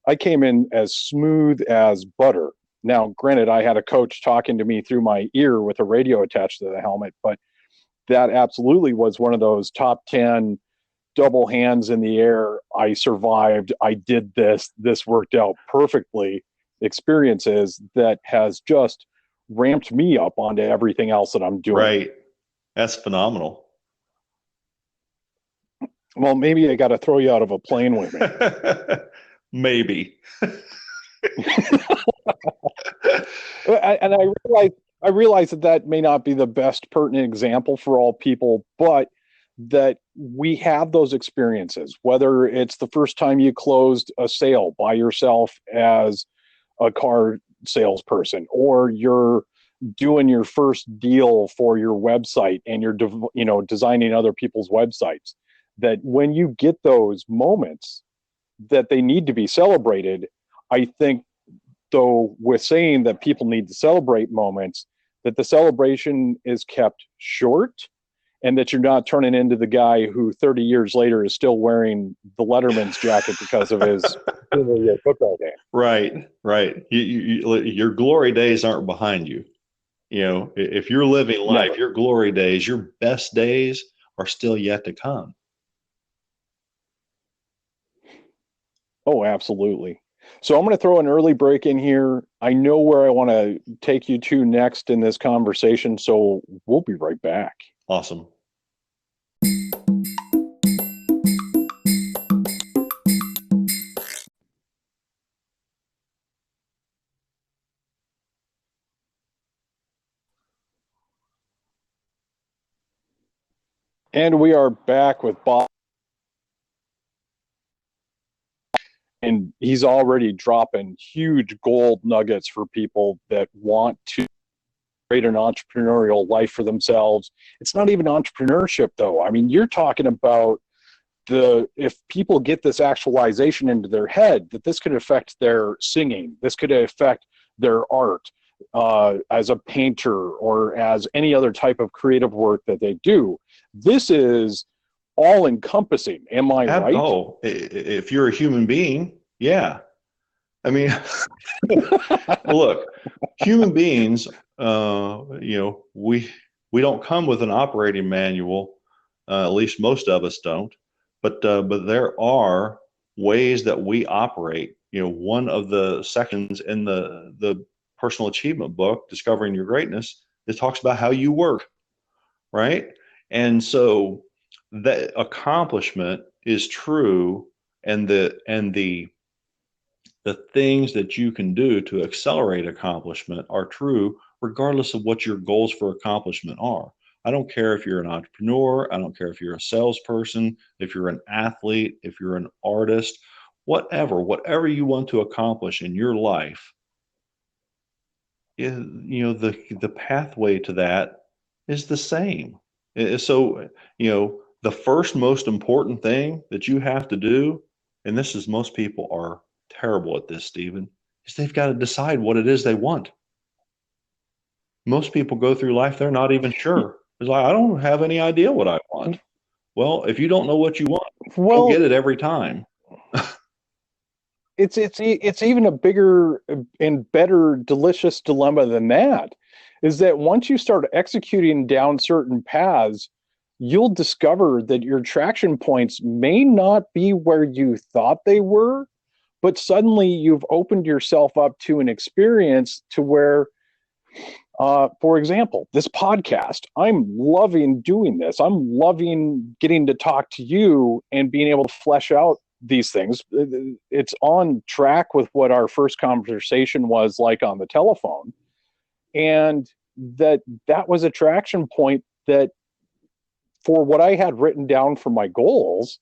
I came in as smooth as butter. Now, granted, I had a coach talking to me through my ear with a radio attached to the helmet, but that absolutely was one of those top 10 double hands in the air. I survived. I did this. This worked out perfectly. Experiences that has just ramped me up onto everything else that I'm doing. Right. That's phenomenal. Well, maybe I got to throw you out of a plane with me. Maybe. And I realize that may not be the best pertinent example for all people, but that we have those experiences, whether it's the first time you closed a sale by yourself as a car salesperson, or you're doing your first deal for your website and you're designing other people's websites, that when you get those moments that they need to be celebrated. I think, though, with saying that people need to celebrate moments, that the celebration is kept short, and that you're not turning into the guy who 30 years later is still wearing the Letterman's jacket because of his football game. Right, right. Your glory days aren't behind you. If you're living life, Never. your glory days, your best days are still yet to come. Oh, absolutely. So I'm going to throw an early break in here. I know where I want to take you to next in this conversation, so we'll be right back. Awesome. And we are back with Bob. And he's already dropping huge gold nuggets for people that want to create an entrepreneurial life for themselves. It's not even entrepreneurship, though. I mean, you're talking about if people get this actualization into their head, that this could affect their singing, this could affect their art as a painter or as any other type of creative work that they do. This is all encompassing. Am I right? Oh, if you're a human being, yeah. I mean, look, human beings, we don't come with an operating manual. At least most of us don't. But there are ways that we operate. One of the sections in the personal achievement book, Discovering Your Greatness, it talks about how you work, right? And so that accomplishment is true, and the things that you can do to accelerate accomplishment are true regardless of what your goals for accomplishment are. I don't care if you're an entrepreneur, I don't care if you're a salesperson, if you're an athlete, if you're an artist, whatever you want to accomplish in your life, the pathway to that is the same. So, the first most important thing that you have to do, and this is, most people are terrible at this, Stephen, is they've got to decide what it is they want. Most people go through life, they're not even sure. It's like, I don't have any idea what I want. Well, if you don't know what you want, you'll get it every time. It's even a bigger and better, delicious dilemma than that. Is that once you start executing down certain paths, you'll discover that your traction points may not be where you thought they were, but suddenly you've opened yourself up to an experience to where, for example, this podcast, I'm loving doing this. I'm loving getting to talk to you and being able to flesh out these things. It's on track with what our first conversation was like on the telephone. And that was a traction point that, for what I had written down for my goals,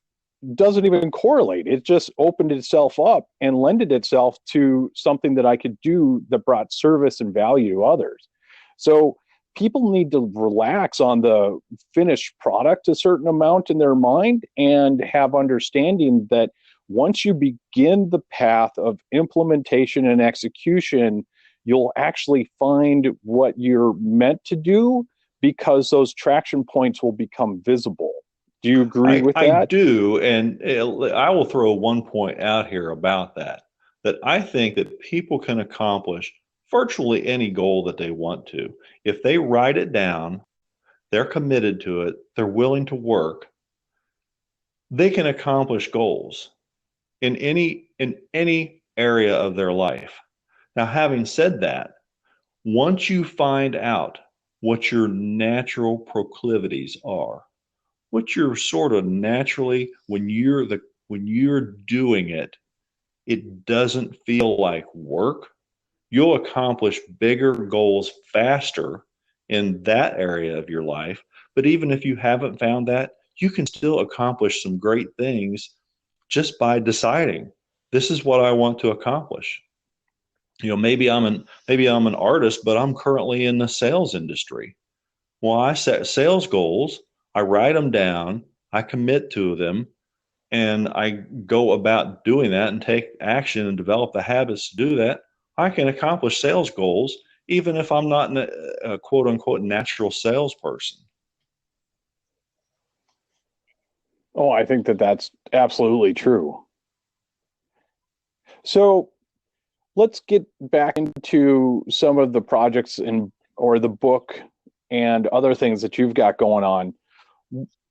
doesn't even correlate. It just opened itself up and lended itself to something that I could do that brought service and value to others. So people need to relax on the finished product a certain amount in their mind, and have understanding that once you begin the path of implementation and execution, you'll actually find what you're meant to do, because those traction points will become visible. Do you agree with that? I do. And I will throw one point out here about that I think that people can accomplish virtually any goal that they want to if they write it down, they're committed to it, they're willing to work, they can accomplish goals in any area of their life. Now, having said that, once you find out what your natural proclivities are, what you're sort of naturally, when you're doing it, it doesn't feel like work. You'll accomplish bigger goals faster in that area of your life. But even if you haven't found that, you can still accomplish some great things just by deciding this is what I want to accomplish. Maybe I'm an artist, but I'm currently in the sales industry. Well, I set sales goals, I write them down, I commit to them, and I go about doing that and take action and develop the habits to do that. I can accomplish sales goals even if I'm not a quote unquote natural salesperson. Oh, I think that that's absolutely true. So let's get back into some of the projects or the book and other things that you've got going on.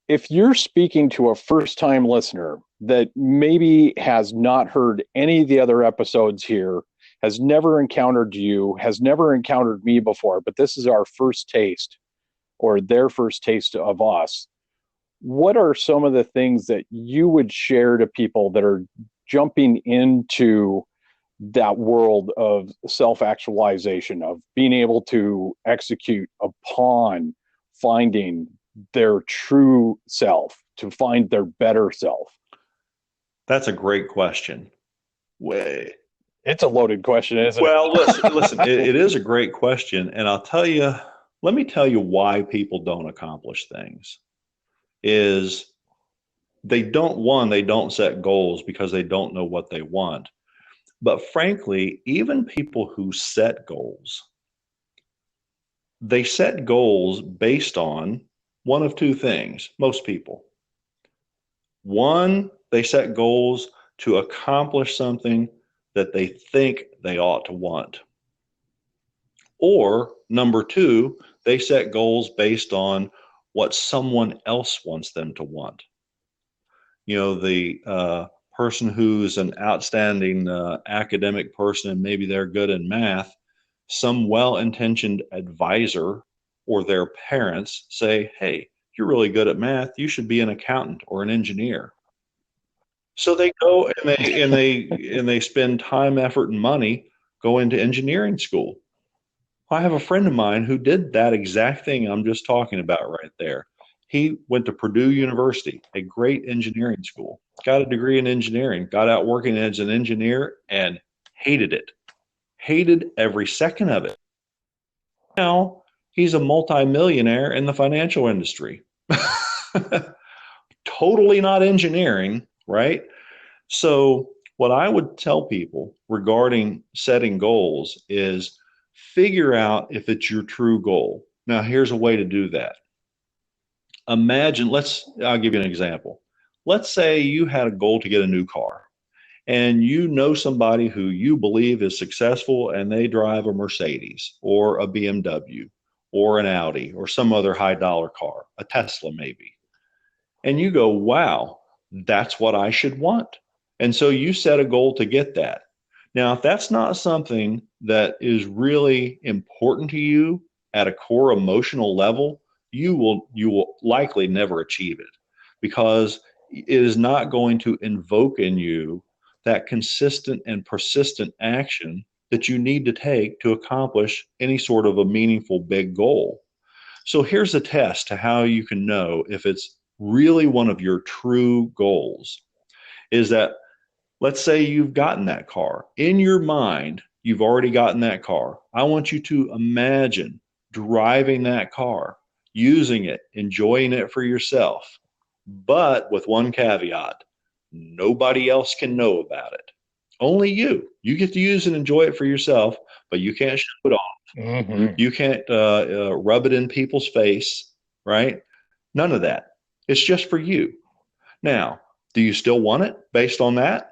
If you're speaking to a first-time listener that maybe has not heard any of the other episodes here, has never encountered you, has never encountered me before, but this is our first taste or their first taste of us, what are some of the things that you would share to people that are jumping into that world of self-actualization, of being able to execute upon finding their true self, to find their better self? That's a great question. Way. It's a loaded question, isn't it? Well, listen, it is a great question. And let me tell you why people don't accomplish things is they don't set goals because they don't know what they want. But frankly, even people who set goals, they set goals based on one of two things, most people. One, they set goals to accomplish something that they think they ought to want. Or number two, they set goals based on what someone else wants them to want. The person who's an outstanding academic person and maybe they're good in math, some well-intentioned advisor or their parents say, hey, you're really good at math, you should be an accountant or an engineer. So they go and they spend time, effort, and money going to engineering school. I have a friend of mine who did that exact thing I'm just talking about right there. He went to Purdue University, a great engineering school, got a degree in engineering, got out working as an engineer, and hated it. Hated every second of it. Now he's a multimillionaire in the financial industry. Totally not engineering, right? So what I would tell people regarding setting goals is figure out if it's your true goal. Now, here's a way to do that. I'll give you an example. Let's say you had a goal to get a new car and you know somebody who you believe is successful and they drive a Mercedes or a BMW or an Audi or some other high dollar car, a Tesla maybe. And you go, wow, that's what I should want. And so you set a goal to get that. Now, if that's not something that is really important to you at a core emotional level, you will likely never achieve it because it is not going to invoke in you that consistent and persistent action that you need to take to accomplish any sort of a meaningful big goal. So here's a test to how you can know if it's really one of your true goals is that let's say you've gotten that car. In your mind, you've already gotten that car. I want you to imagine driving that car, using it, enjoying it for yourself, but with one caveat. Nobody else can know about it. Only you. You get to use and enjoy it for yourself, but you can't show it off. Mm-hmm. You can't rub it in people's face, right? None of that. It's just for you. Now, do you still want it based on that?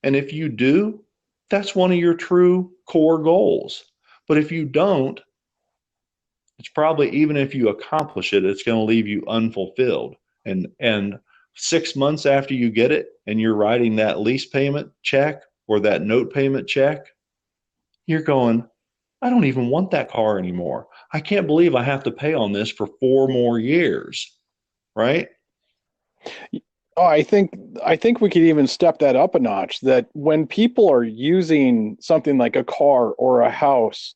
And if you do, that's one of your true core goals. But if you don't, it's probably, even if you accomplish it, it's going to leave you unfulfilled. And 6 months after you get it and you're writing that lease payment check or that note payment check, you're going, I don't even want that car anymore. I can't believe I have to pay on this for 4 more years, right? Oh, I think we could even step that up a notch. That when people are using something like a car or a house,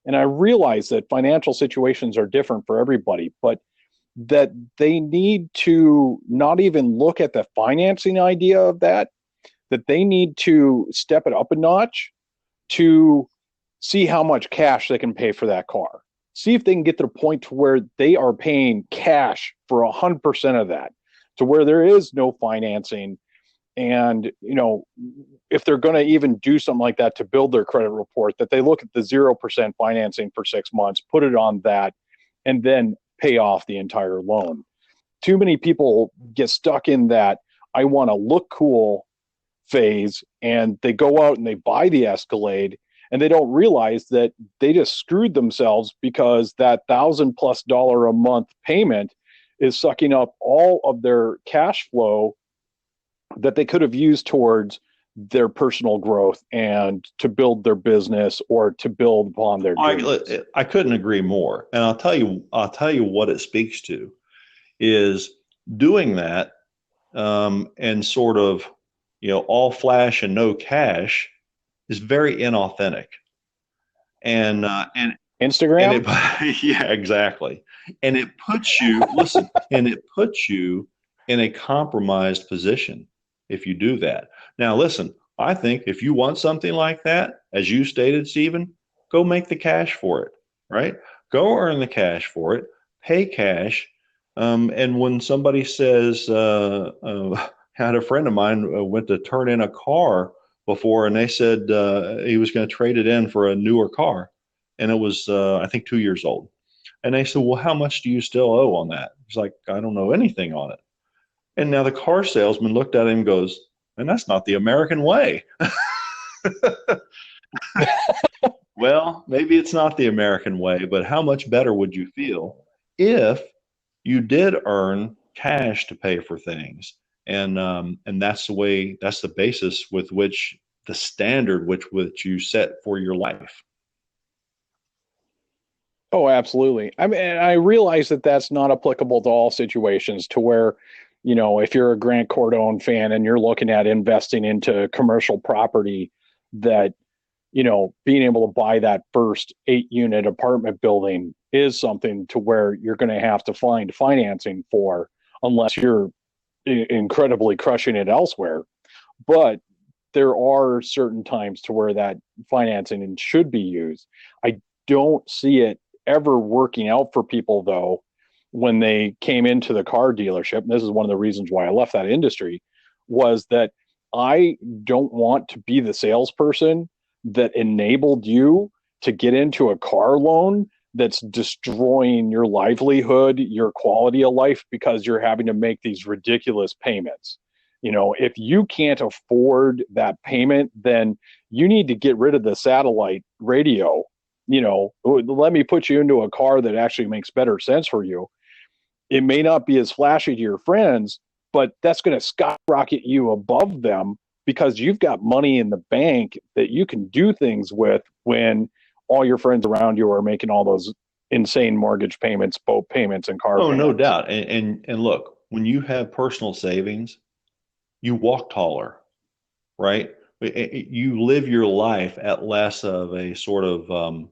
and I realize that financial situations are different for everybody, but that they need to not even look at the financing idea of that, that they need to step it up a notch to see how much cash they can pay for that car. See if they can get to the point to where they are paying cash for 100% of that, to where there is no financing. And, if they're going to even do something like that to build their credit report, that they look at the 0% financing for 6 months, put it on that, and then pay off the entire loan. Too many people get stuck in that I want to look cool phase, and they go out and they buy the Escalade, and they don't realize that they just screwed themselves, because that $1,000+ a month payment is sucking up all of their cash flow that they could have used towards their personal growth and to build their business or to build upon their dreams. I couldn't agree more. And I'll tell you what it speaks to is doing that, and sort of, all flash and no cash is very inauthentic. And it Instagram? yeah, exactly. And it puts you, listen, and it puts you in a compromised position if you do that. Now, listen, I think if you want something like that, as you stated, Stephen, go make the cash for it, right? Go earn the cash for it, pay cash. And when somebody says, had a friend of mine went to turn in a car before, and they said he was going to trade it in for a newer car, and it was, I think, 2 years old. And they said, well, how much do you still owe on that? He's like, I don't know anything on it. And now the car salesman looked at him and goes, and that's not the American way. Well, maybe it's not the American way, but how much better would you feel if you did earn cash to pay for things? And that's the way, that's the basis with which, the standard which you set for your life. Oh, absolutely. I mean, I realize that that's not applicable to all situations, to where, if you're a Grant Cardone fan and you're looking at investing into commercial property, that, being able to buy that first 8 unit apartment building is something to where you're going to have to find financing for, unless you're incredibly crushing it elsewhere. But there are certain times to where that financing should be used. I don't see it ever working out for people, though, when they came into the car dealership. And this is one of the reasons why I left that industry, was that I don't want to be the salesperson that enabled you to get into a car loan that's destroying your livelihood, your quality of life, because you're having to make these ridiculous payments. If you can't afford that payment, then you need to get rid of the satellite radio. Let me put you into a car that actually makes better sense for you. It may not be as flashy to your friends, but that's going to skyrocket you above them, because you've got money in the bank that you can do things with, when all your friends around you are making all those insane mortgage payments, boat payments, and car Oh, no payments. doubt. And look, when you have personal savings, you walk taller, right? You live your life at less of a sort of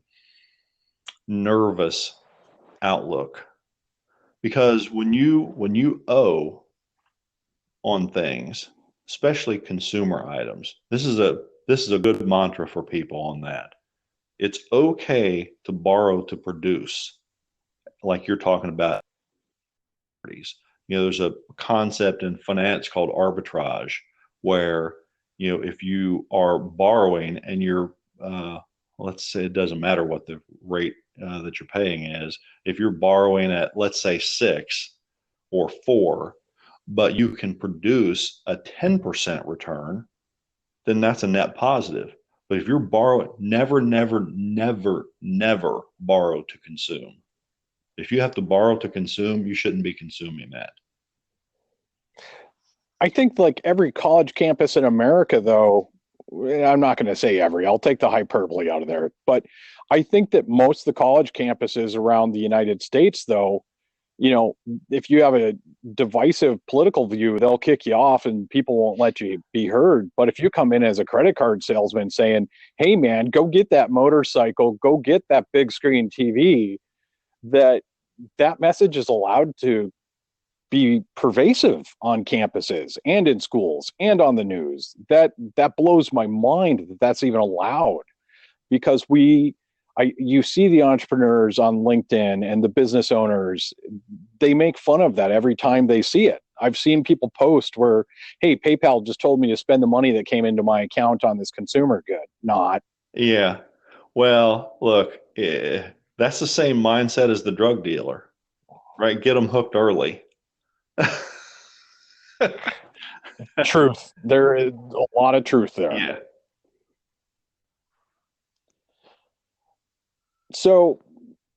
nervous outlook, because when you owe on things, especially consumer items, this is a good mantra for people on that. It's okay to borrow to produce, like you're talking about. There's a concept in finance called arbitrage, where, if you are borrowing and you're, let's say, it doesn't matter what the rate that you're paying is. If you're borrowing at, let's say, 6 or 4, but you can produce a 10% return, then that's a net positive. But if you're borrowing, never, never, never, never borrow to consume. If you have to borrow to consume, you shouldn't be consuming that. I think like every college campus in America, though, I'm not going to say every, I'll take the hyperbole out of there, but I think that most of the college campuses around the United States, though, you know, if you have a divisive political view, they'll kick you off and people won't let you be heard. But if you come in as a credit card salesman saying, hey, man, go get that motorcycle, go get that big screen TV, that that message is allowed to be pervasive on campuses and in schools and on the news. That blows my mind that that's even allowed, because you see the entrepreneurs on LinkedIn and the business owners, they make fun of that every time they see it. I've seen people post where, hey, PayPal just told me to spend the money that came into my account on this consumer good. Not. Yeah. Well, look, that's the same mindset as the drug dealer, right? Get them hooked early. Truth. There is a lot of truth there. Yeah. So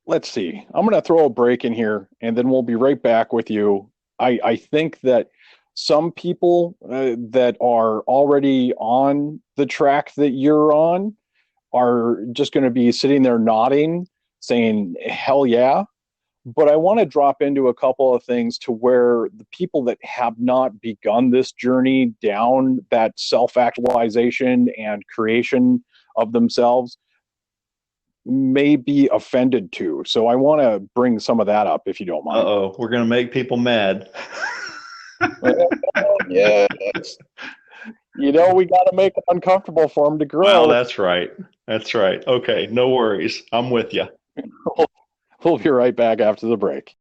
let's see. I'm going to throw a break in here and then we'll be right back with you. I think that some people that are already on the track that you're on are just going to be sitting there nodding, saying, hell yeah. But I want to drop into a couple of things to where the people that have not begun this journey down that self-actualization and creation of themselves may be offended to. So I want to bring some of that up, if you don't mind. Uh-oh, we're going to make people mad. Yes. You know, we got to make it uncomfortable for them to grow. Well, that's right. That's right. Okay, no worries. I'm with you. We'll be right back after the break.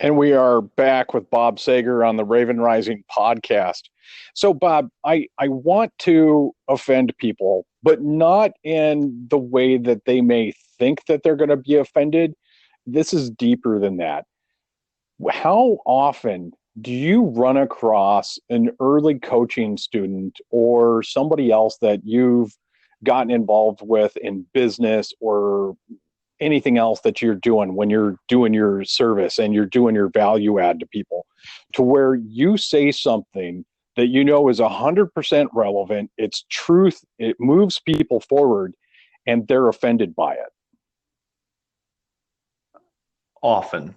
And we are back with Bob Sager on the Raven Rising podcast. So, Bob, I want to offend people, but not in the way that they may think that they're going to be offended. This is deeper than that. How often do you run across an early coaching student or somebody else that you've gotten involved with in business or anything else that you're doing when you're doing your service and you're doing your value add to people, to where you say something that you know is 100% relevant, it's truth, it moves people forward, and they're offended by it? Often.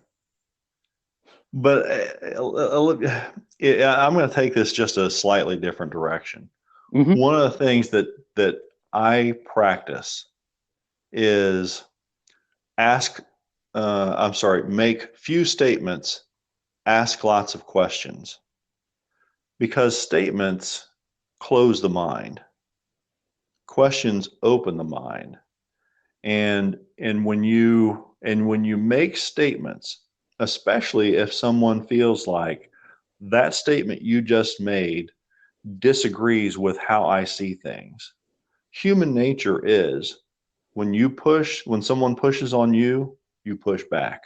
But I'm going to take this just a slightly different direction. Mm-hmm. One of the things that I practice is make few statements, ask lots of questions, because statements close the mind. Questions open the mind. And when you make statements, especially if someone feels like that statement you just made disagrees with how I see things. Human nature is when someone pushes on you, you push back.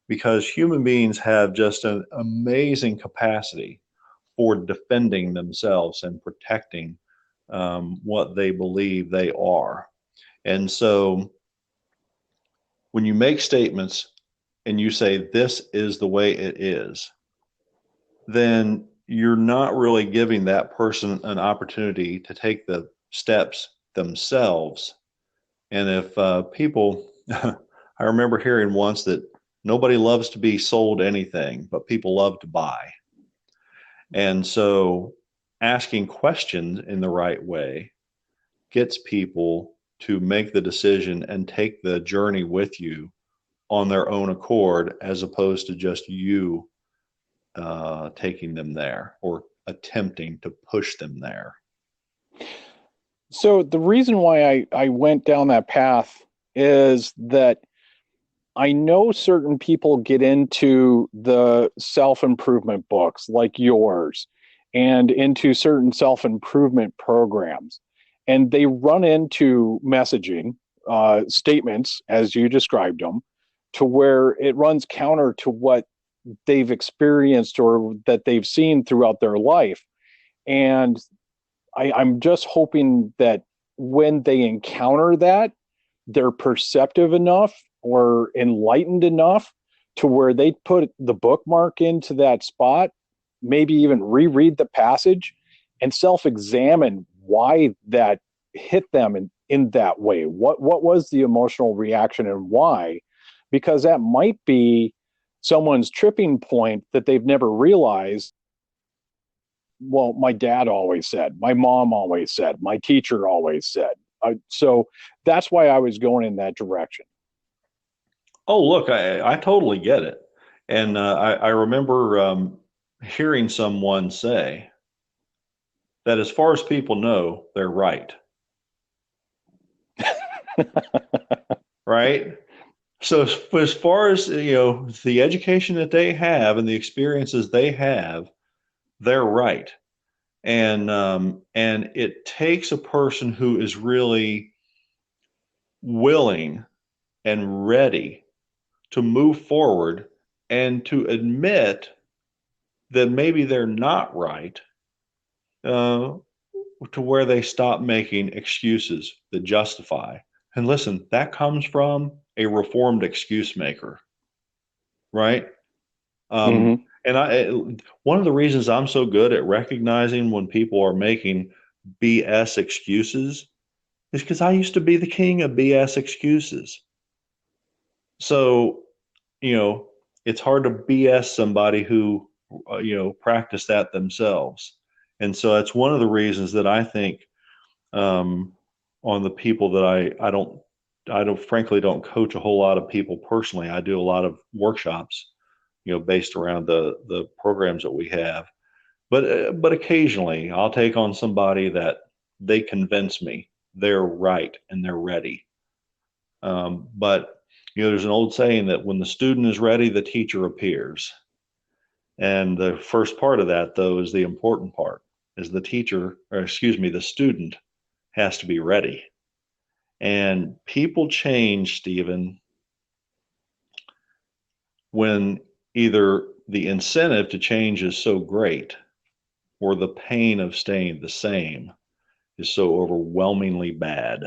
Because human beings have just an amazing capacity for defending themselves and protecting what they believe they are. And so when you make statements and you say, this is the way it is, then you're not really giving that person an opportunity to take the steps themselves. And if people, I remember hearing once that nobody loves to be sold anything, but people love to buy. And so asking questions in the right way gets people to make the decision and take the journey with you on their own accord, as opposed to just you taking them there or attempting to push them there. So the reason why I went down that path is that I know certain people get into the self-improvement books like yours and into certain self-improvement programs, and they run into messaging statements, as you described them, to where it runs counter to what they've experienced or that they've seen throughout their life. And I'm just hoping that when they encounter that, they're perceptive enough or enlightened enough to where they put the bookmark into that spot, maybe even reread the passage and self-examine why that hit them in that way. What was the emotional reaction and why? Because that might be someone's tripping point that they've never realized. Well, my dad always said, my mom always said, my teacher always said. So that's why I was going in that direction. Oh, look, I totally get it. And I remember hearing someone say that as far as people know, they're right. Right? So as far as, the education that they have and the experiences they have, they're right. And it takes a person who is really willing and ready to move forward and to admit that maybe they're not right, to where they stop making excuses that justify. And listen, that comes from a reformed excuse maker, right? Mm-hmm. One of the reasons I'm so good at recognizing when people are making BS excuses is because I used to be the king of BS excuses. So, you know, it's hard to BS somebody who, practice that themselves. And so that's one of the reasons that I think, um, on the people that I don't frankly don't coach a whole lot of people personally. I do a lot of workshops, based around the programs that we have. But occasionally I'll take on somebody that they convince me they're right and they're ready. But there's an old saying that when the student is ready, the teacher appears. And the first part of that, though, is the important part, is the teacher, or excuse me, the student has to be ready. And people change, Stephen, when either the incentive to change is so great or the pain of staying the same is so overwhelmingly bad.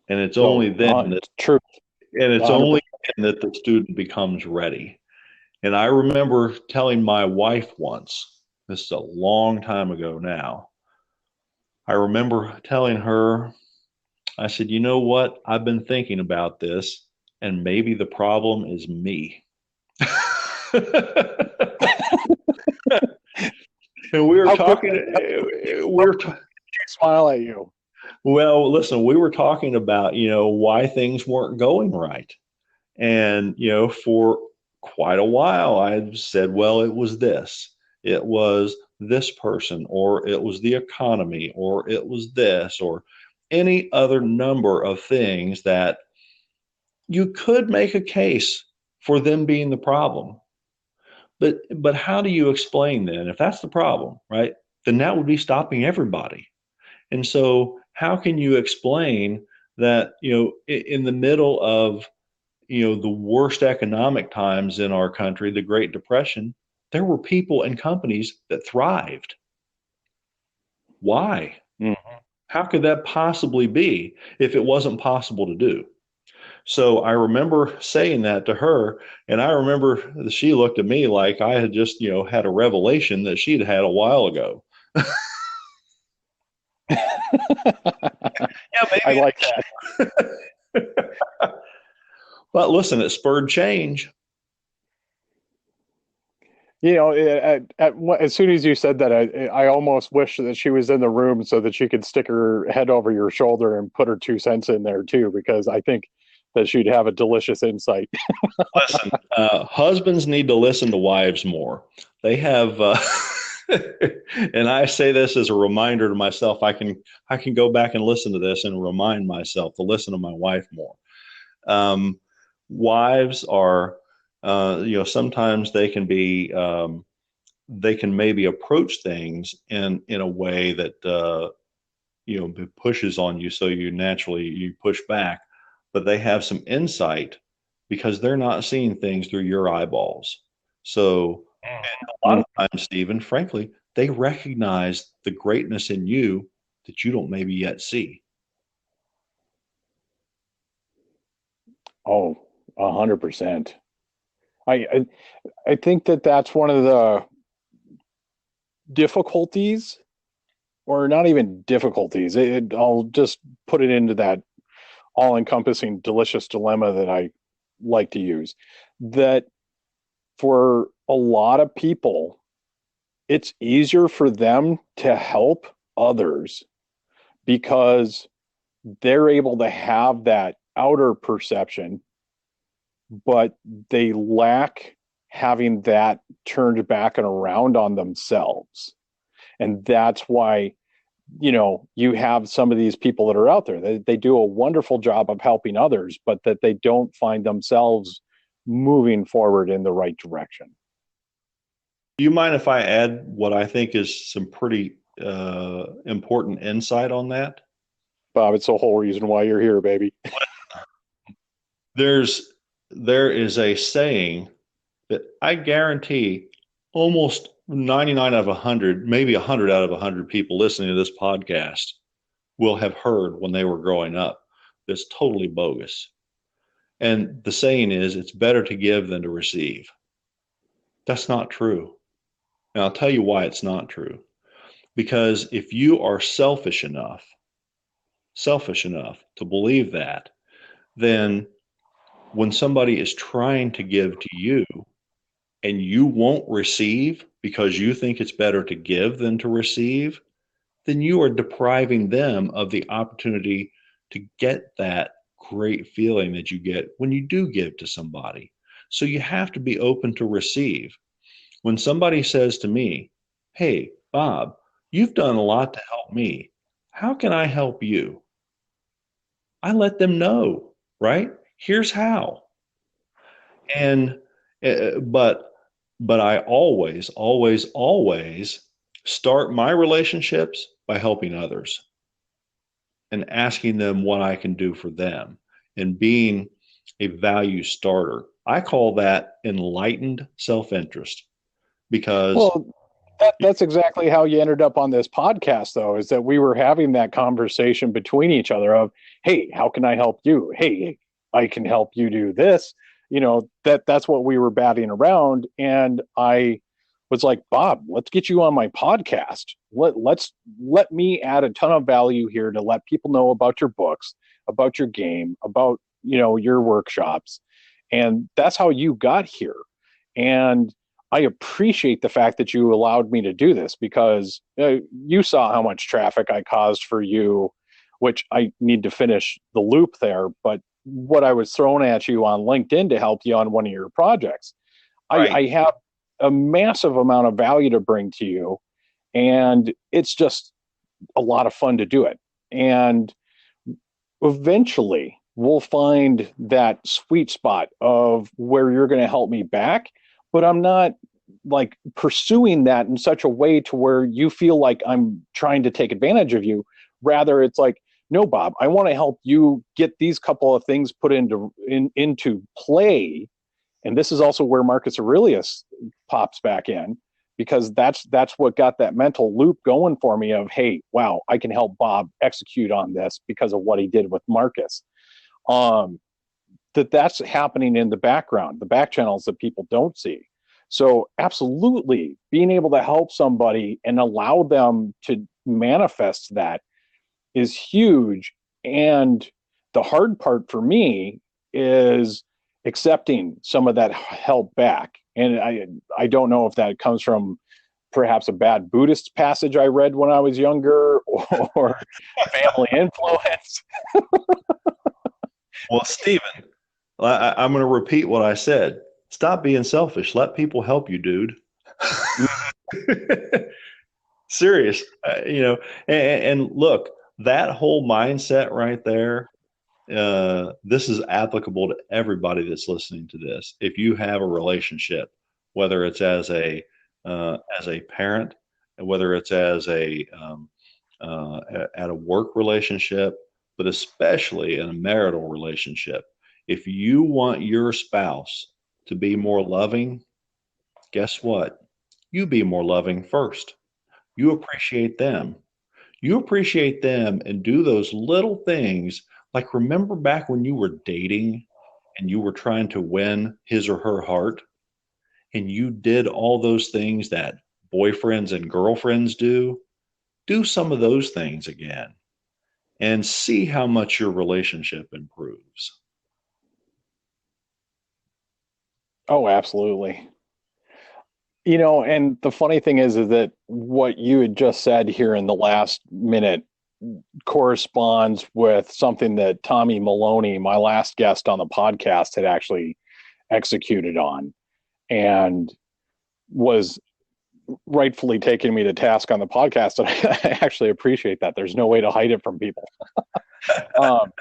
And it's So, only then that, true, and it's only 100%. then that the student becomes ready. And I remember telling my wife once, this is a long time ago now, I remember telling her, I said, you know what? I've been thinking about this, and maybe the problem is me. And we were How talking, quickly we were, she smile at you? well, listen, we were talking about, why things weren't going right. And, for quite a while, I said, well, it was this, it was this person, or it was the economy, or it was this, or any other number of things that you could make a case for them being the problem. But how do you explain then if that's the problem, right? Then that would be stopping everybody. And so how can you explain that, in the middle of, the worst economic times in our country, the Great Depression, there were people and companies that thrived. Why? Mm-hmm. How could that possibly be if it wasn't possible to do? So I remember saying that to her, and I remember that she looked at me like I had just, had a revelation that she'd had a while ago. Yeah, I maybe. like that. But listen, it spurred change. As soon as you said that, I almost wish that she was in the room so that she could stick her head over your shoulder and put her 2 cents in there too, because I think that she'd have a delicious insight. Listen, husbands need to listen to wives more. They have, and I say this as a reminder to myself. I can go back and listen to this and remind myself to listen to my wife more. Wives are, sometimes they can maybe approach things in a way that, pushes on you. So you push back, but they have some insight because they're not seeing things through your eyeballs. So a lot of times, Stephen, frankly, they recognize the greatness in you that you don't maybe yet see. Oh, 100%. I, I I think that that's one of the difficulties, or not even difficulties. I'll just put it into that all-encompassing delicious dilemma that I like to use. That for a lot of people, it's easier for them to help others because they're able to have that outer perception, but they lack having that turned back and around on themselves. And that's why, you have some of these people that are out there. They do a wonderful job of helping others, but that they don't find themselves moving forward in the right direction. Do you mind if I add what I think is some pretty important insight on that? Bob, it's the whole reason why you're here, baby. There is a saying that I guarantee almost 99 out of 100, maybe 100 out of 100 people listening to this podcast will have heard when they were growing up. That's totally bogus. And the saying is, it's better to give than to receive. That's not true. And I'll tell you why it's not true. Because if you are selfish enough to believe that, then when somebody is trying to give to you and you won't receive because you think it's better to give than to receive, then you are depriving them of the opportunity to get that great feeling that you get when you do give to somebody. So you have to be open to receive. When somebody says to me, "Hey, Bob, you've done a lot to help me. How can I help you?" I let them know, right? Here's how. And but I always, always, always start my relationships by helping others and asking them what I can do for them and being a value starter. I call that enlightened self-interest because Well, that's exactly how you ended up on this podcast, though, is that we were having that conversation between each other of, hey, how can I help you? Hey, I can help you do this. That's what we were batting around. And I was like, Bob, let's get you on my podcast. Let me add a ton of value here to let people know about your books, about your game, about, your workshops. And that's how you got here. And I appreciate the fact that you allowed me to do this because you saw how much traffic I caused for you, which I need to finish the loop there. But what I was throwing at you on LinkedIn to help you on one of your projects, right. I have a massive amount of value to bring to you. And it's just a lot of fun to do it. And eventually we'll find that sweet spot of where you're going to help me back, but I'm not like pursuing that in such a way to where you feel like I'm trying to take advantage of you. Rather, it's like, no, Bob, I want to help you get these couple of things put into play. And this is also where Marcus Aurelius pops back in, because that's what got that mental loop going for me of, hey, wow, I can help Bob execute on this because of what he did with Marcus. That's happening in the background, the back channels that people don't see. So absolutely being able to help somebody and allow them to manifest that is huge. And the hard part for me is accepting some of that help back. And I don't know if that comes from perhaps a bad Buddhist passage I read when I was younger or family influence. Well, Stephen, I'm going to repeat what I said. Stop being selfish. Let people help you, dude. Serious, and look, that whole mindset right there, this is applicable to everybody that's listening to this. If you have a relationship, whether it's as a parent, whether it's as at a work relationship, but especially in a marital relationship, if you want your spouse to be more loving, guess what? You be more loving first. You appreciate them. You appreciate them and do those little things. Like, remember back when you were dating and you were trying to win his or her heart, and you did all those things that boyfriends and girlfriends do? Do some of those things again and see how much your relationship improves. Oh, absolutely. And the funny thing is that what you had just said here in the last minute corresponds with something that Tommy Maloney, my last guest on the podcast, had actually executed on and was rightfully taking me to task on the podcast. And I actually appreciate that. There's no way to hide it from people. To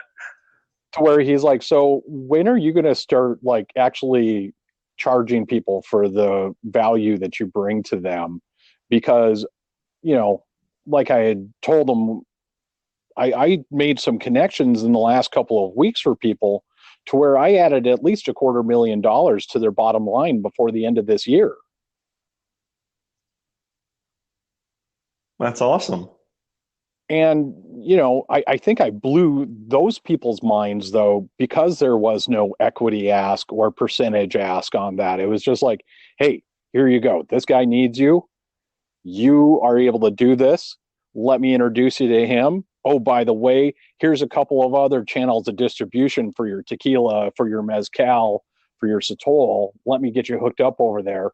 where he's like, so when are you going to start like actually charging people for the value that you bring to them? Because, like I had told them, I made some connections in the last couple of weeks for people to where I added at least $250,000 to their bottom line before the end of this year. That's awesome. And, I think I blew those people's minds, though, because there was no equity ask or percentage ask on that. It was just like, hey, here you go. This guy needs you. You are able to do this. Let me introduce you to him. Oh, by the way, here's a couple of other channels of distribution for your tequila, for your mezcal, for your sotol. Let me get you hooked up over there.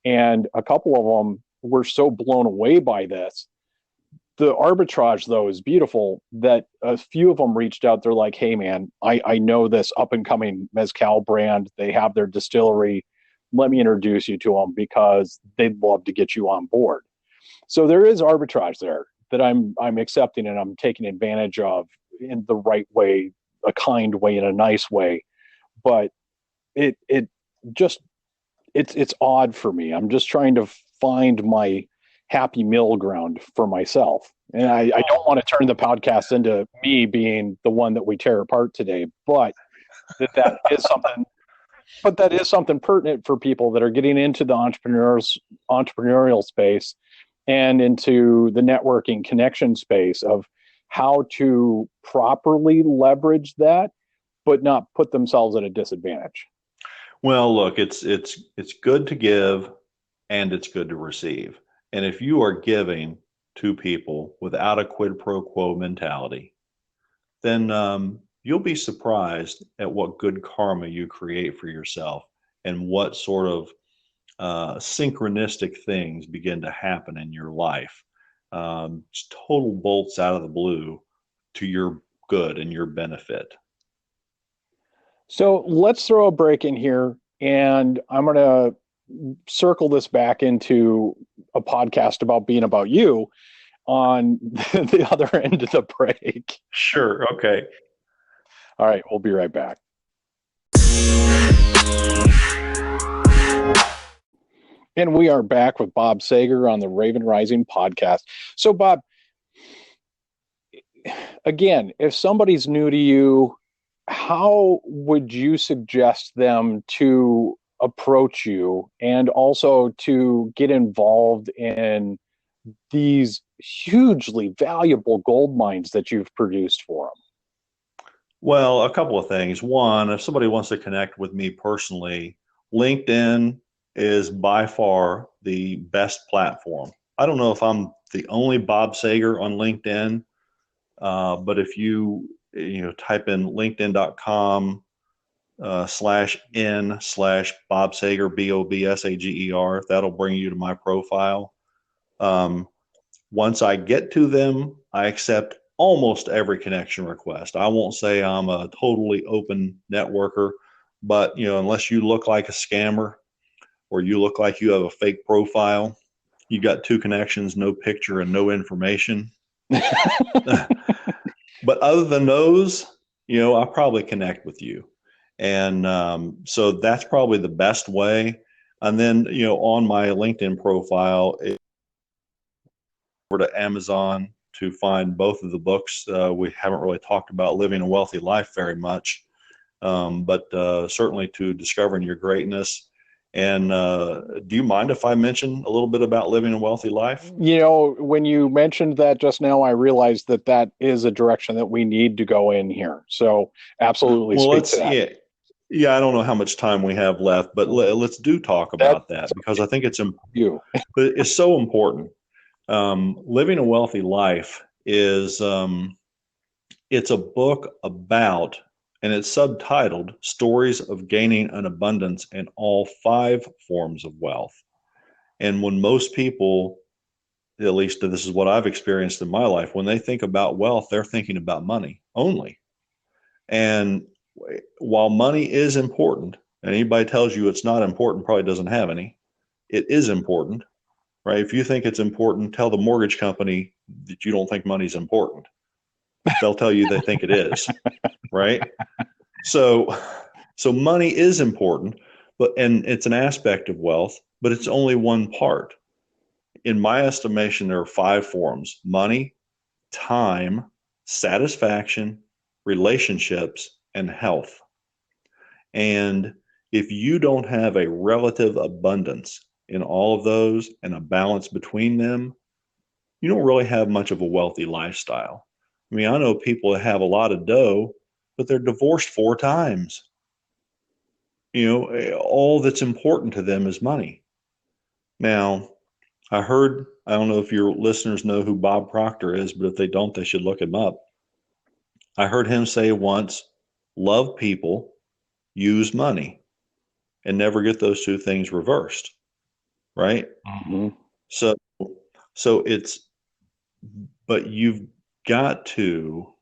And a couple of them were so blown away by this. The arbitrage, though, is beautiful that a few of them reached out. They're like, hey, man, I know this up and coming mezcal brand. They have their distillery. Let me introduce you to them because they'd love to get you on board. So there is arbitrage there that I'm accepting and I'm taking advantage of in the right way, a kind way, in a nice way. But it's odd for me. I'm just trying to find my happy middle ground for myself. And I don't want to turn the podcast into me being the one that we tear apart today, but that is something pertinent for people that are getting into the entrepreneurial space and into the networking connection space of how to properly leverage that, but not put themselves at a disadvantage. Well, look, it's good to give and it's good to receive. And if you are giving to people without a quid pro quo mentality, then you'll be surprised at what good karma you create for yourself and what sort of synchronistic things begin to happen in your life. Just total bolts out of the blue to your good and your benefit. So let's throw a break in here, and I'm going to circle this back into a podcast about being about you on the other end of the break. Sure. Okay. All right. We'll be right back. And we are back with Bob Sager on the Raven Rising podcast. So, Bob, again, if somebody's new to you, how would you suggest them to approach you and also to get involved in these hugely valuable gold mines that you've produced for them? Well, a couple of things. One, if somebody wants to connect with me personally, LinkedIn is by far the best platform. I don't know if I'm the only Bob Sager on LinkedIn, but if you type in linkedin.com /n/Bob Sager, BOBSAGER, that'll bring you to my profile. Once I get to them, I accept almost every connection request. I won't say I'm a totally open networker, but unless you look like a scammer or you look like you have a fake profile, you got 2 connections, no picture, and no information. But other than those, I probably connect with you. And so that's probably the best way. And then, on my LinkedIn profile, over to Amazon to find both of the books. We haven't really talked about Living a Wealthy Life very much, but certainly to Discovering Your Greatness And do you mind if I mention a little bit about living a wealthy life? When you mentioned that just now, I realized that that is a direction that we need to go in here. So absolutely Well, speak to that. yeah, I don't know how much time we have left, but let's do talk That's about that because I think you. it's so important. Living a wealthy life is it's a book about, and it's subtitled Stories of Gaining an Abundance in All Five Forms of Wealth. And when most people, at least this is what I've experienced in my life, when they think about wealth, they're thinking about money only. And while money is important, and anybody tells you it's not important probably doesn't have any, it is important, right? If you think it's important, tell the mortgage company that you don't think money's important. They'll tell you they think it is, right? So, so money is important, and it's an aspect of wealth, but it's only one part. In my estimation, there are five forms: money, time, satisfaction, relationships, and health. And if you don't have a relative abundance in all of those and a balance between them, you don't really have much of a wealthy lifestyle. I mean, I know people that have a lot of dough, but they're divorced four times. All that's important to them is money. Now, I don't know if your listeners know who Bob Proctor is, but if they don't, they should look him up. I heard him say once, love people, use money, and never get those two things reversed, right? Mm-hmm. So, so but you've got to,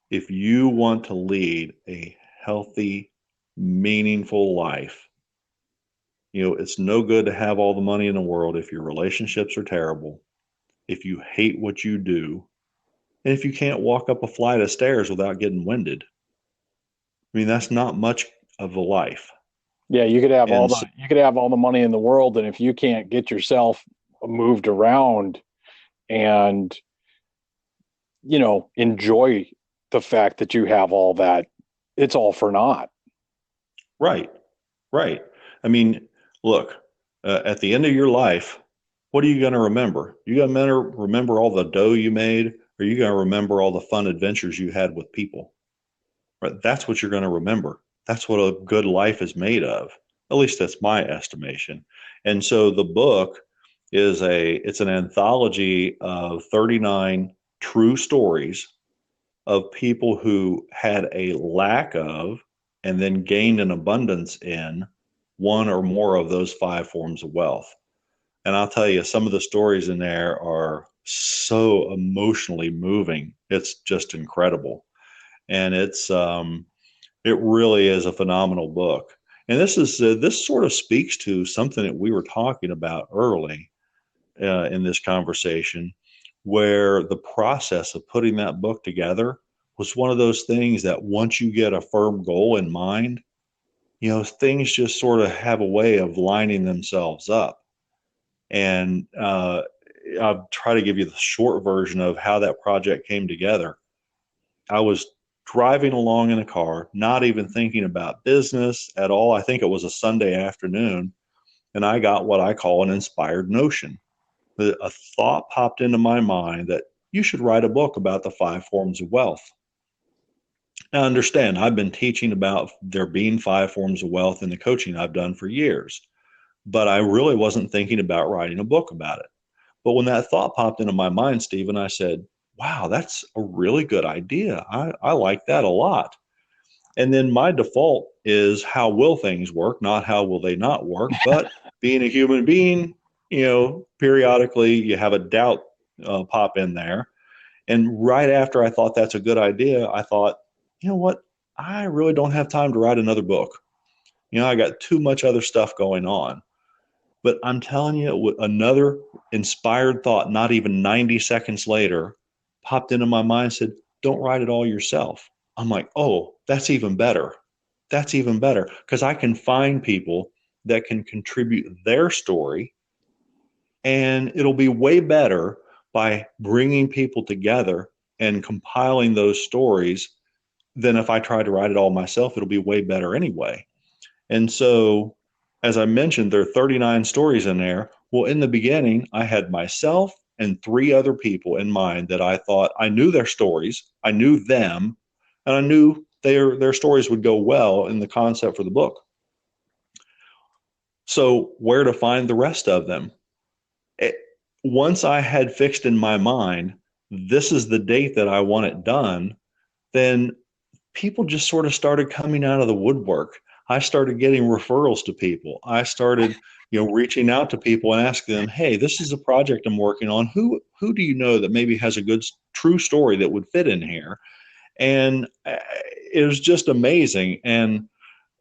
if you want to lead a healthy, meaningful life, it's no good to have all the money in the world if your relationships are terrible, if you hate what you do, and if you can't walk up a flight of stairs without getting winded. I mean, that's not much of a life. Yeah, And so, you could have all the money in the world, and if you can't get yourself moved around and enjoy the fact that you have all that, it's all for naught. right, right. I mean, look, at the end of your life, what are you going to remember? You going to remember all the dough you made, or are you going to remember all the fun adventures you had with people? Right? That's what you're going to remember. That's what a good life is made of. At least that's my estimation. And so the book it's an anthology of 39 true stories of people who had a lack of and then gained an abundance in one or more of those five forms of wealth. And I'll tell you, some of the stories in there are so emotionally moving. It's just incredible. And it really is a phenomenal book. And this sort of speaks to something that we were talking about early in this conversation, where the process of putting that book together was one of those things that once you get a firm goal in mind, things just sort of have a way of lining themselves up. And I'll try to give you the short version of how that project came together. I was driving along in a car, not even thinking about business at all. I think it was a Sunday afternoon, and I got what I call an inspired notion. A thought popped into my mind that you should write a book about the five forms of wealth. Now, understand, I've been teaching about there being five forms of wealth in the coaching I've done for years, but I really wasn't thinking about writing a book about it. But when that thought popped into my mind, Stephen, I said, wow, that's a really good idea. I like that a lot. And then my default is how will things work, not how will they not work. But being a human being, periodically you have a doubt pop in there. And right after I thought that's a good idea, I thought, you know what? I really don't have time to write another book. I got too much other stuff going on. But I'm telling you, another inspired thought, not even 90 seconds later, popped into my mind and said, don't write it all yourself. I'm like, oh, that's even better. That's even better because I can find people that can contribute their story, and it'll be way better by bringing people together and compiling those stories than if I try to write it all myself. It'll be way better anyway. And so as I mentioned, there are 39 stories in there. Well, in the beginning, I had myself and three other people in mind that I thought I knew their stories, I knew them, and I knew their stories would go well in the concept for the book. So, where to find the rest of them? It, once I had fixed in my mind, this is the date that I want it done, then people just sort of started coming out of the woodwork. I started getting referrals to people. I started, reaching out to people and asking them, "Hey, this is a project I'm working on. Who do you know that maybe has a good true story that would fit in here?" And it was just amazing. And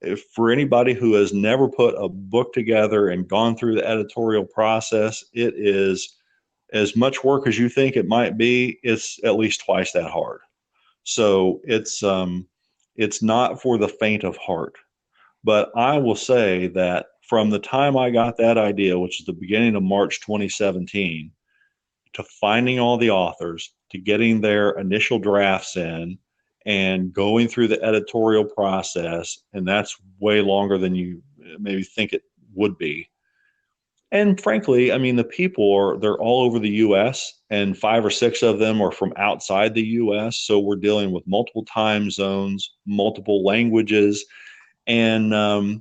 if for anybody who has never put a book together and gone through the editorial process, it is as much work as you think it might be. It's at least twice that hard. So it's not for the faint of heart. But I will say that from the time I got that idea, which is the beginning of March 2017, to finding all the authors, to getting their initial drafts in, and going through the editorial process, and that's way longer than you maybe think it would be. And frankly, I mean, the people they're all over the US, and five or six of them are from outside the US. So we're dealing with multiple time zones, multiple languages, and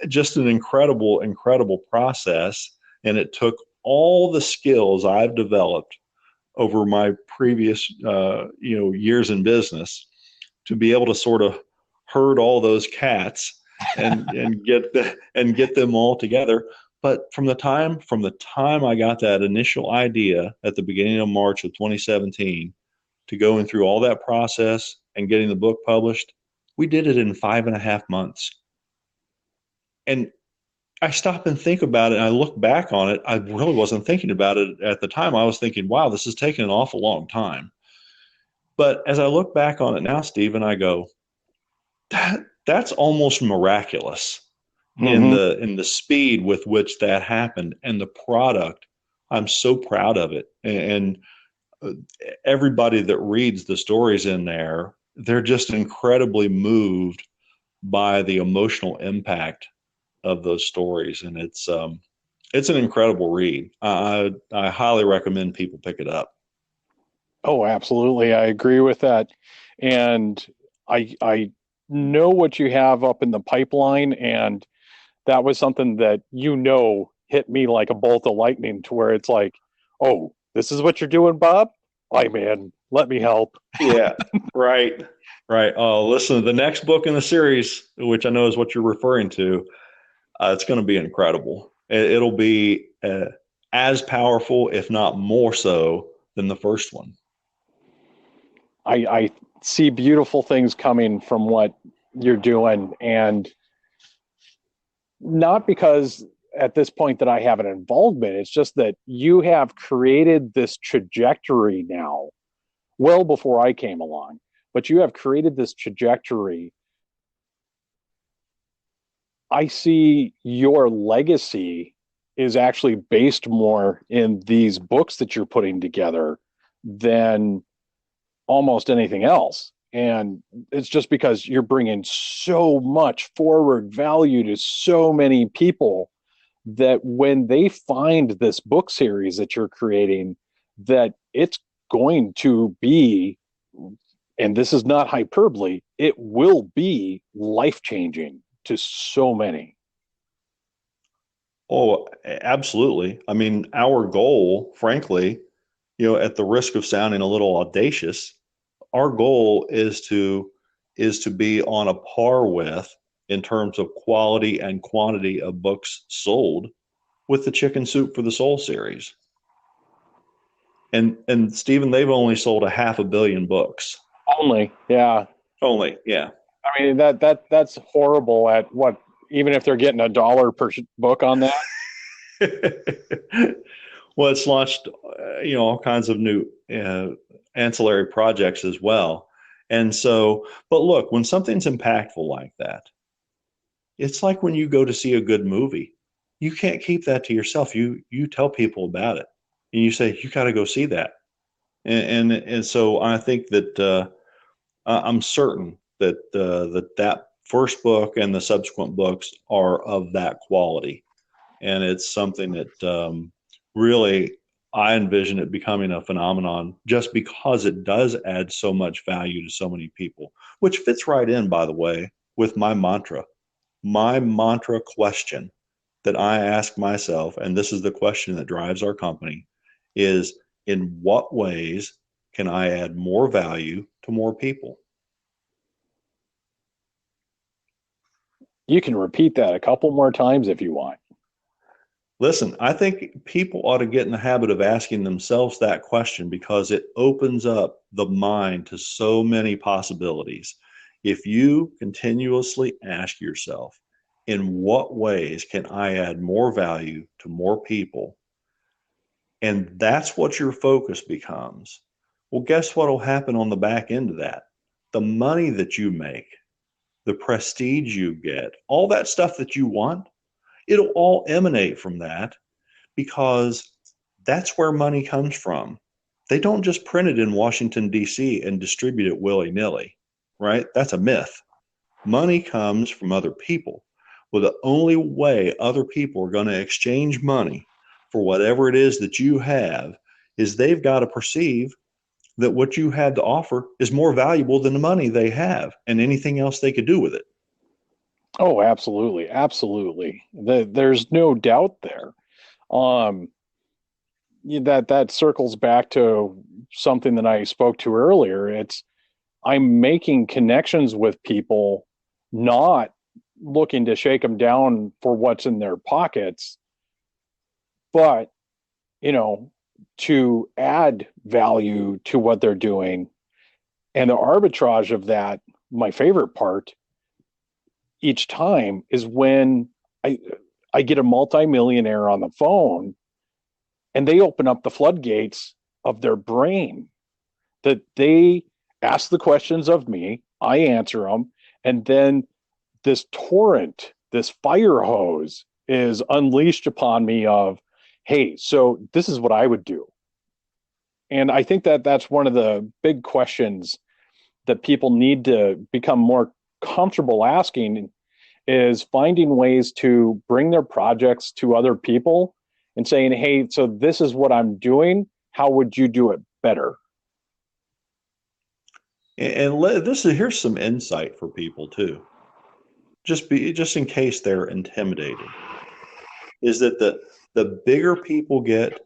just an incredible, incredible process. And it took all the skills I've developed over my previous, years in business to be able to sort of herd all those cats and get them all together. But from the time I got that initial idea at the beginning of March of 2017 to going through all that process and getting the book published, we did it in 5.5 months. And I stop and think about it and I look back on it. I really wasn't thinking about it at the time. I was thinking, wow, this has taken an awful long time. But as I look back on it now, Stephen, I go, that's almost miraculous in Mm-hmm. the speed with which that happened, and the product. I'm so proud of it. And everybody that reads the stories in there, they're just incredibly moved by the emotional impact of those stories, and it's an incredible read. I highly recommend people pick it up. Oh, absolutely. I agree with that. And I know what you have up in the pipeline, and that was something that hit me like a bolt of lightning to where it's like, oh, this is what you're doing, Bob? Why, man, let me help. Yeah, right, right. Oh, listen, the next book in the series, which I know is what you're referring to, it's going to be incredible. It'll be as powerful, if not more so, than the first one. I see beautiful things coming from what you're doing, and not because at this point that I have an involvement. It's just that you have created this trajectory now, well before I came along, but you have created this trajectory. I see your legacy is actually based more in these books that you're putting together than almost anything else. And it's just because you're bringing so much forward value to so many people that when they find this book series that you're creating, that it's going to be, and this is not hyperbole, it will be life changing to so many. Oh, absolutely. I mean, our goal, frankly, at the risk of sounding a little audacious, our goal is to be on a par with, in terms of quality and quantity of books sold, with the Chicken Soup for the Soul series. And Stephen, they've only sold a 500 million books. Only, yeah. Only, yeah. I mean that's horrible. At what, even if they're getting $1 per book on that. Well, it's launched, all kinds of new ancillary projects as well. And so, but look, when something's impactful like that, it's like when you go to see a good movie. You can't keep that to yourself. You tell people about it, and you say you got to go see that. And so I think that I'm certain that first book and the subsequent books are of that quality. And it's something that really I envision it becoming a phenomenon just because it does add so much value to so many people, which fits right in, by the way, with my mantra. My mantra question that I ask myself, and this is the question that drives our company, is in what ways can I add more value to more people? You can repeat that a couple more times if you want. Listen, I think people ought to get in the habit of asking themselves that question because it opens up the mind to so many possibilities. If you continuously ask yourself, in what ways can I add more value to more people? And that's what your focus becomes. Well, guess what will happen on the back end of that? The money that you make, the prestige you get, all that stuff that you want, it'll all emanate from that because that's where money comes from. They don't just print it in Washington, D.C. and distribute it willy nilly, right? That's a myth. Money comes from other people. Well, the only way other people are going to exchange money for whatever it is that you have is they've got to perceive that what you have to offer is more valuable than the money they have and anything else they could do with it. Oh, absolutely, absolutely. There's no doubt there. Um, that circles back to something that I spoke to earlier. It's I'm making connections with people, not looking to shake them down for what's in their pockets, but you know, to add value to what they're doing. And the arbitrage of that, my favorite part each time is when I I get a multimillionaire on the phone and they open up the floodgates of their brain that they ask the questions of me, I answer them, and then this torrent, this fire hose is unleashed upon me of, hey, so this is what I would do. And I think that that's one of the big questions that people need to become more comfortable asking is finding ways to bring their projects to other people and saying, hey, so this is what I'm doing. How would you do it better? And here's some insight for people too. Just in case they're intimidated, is that the bigger people get,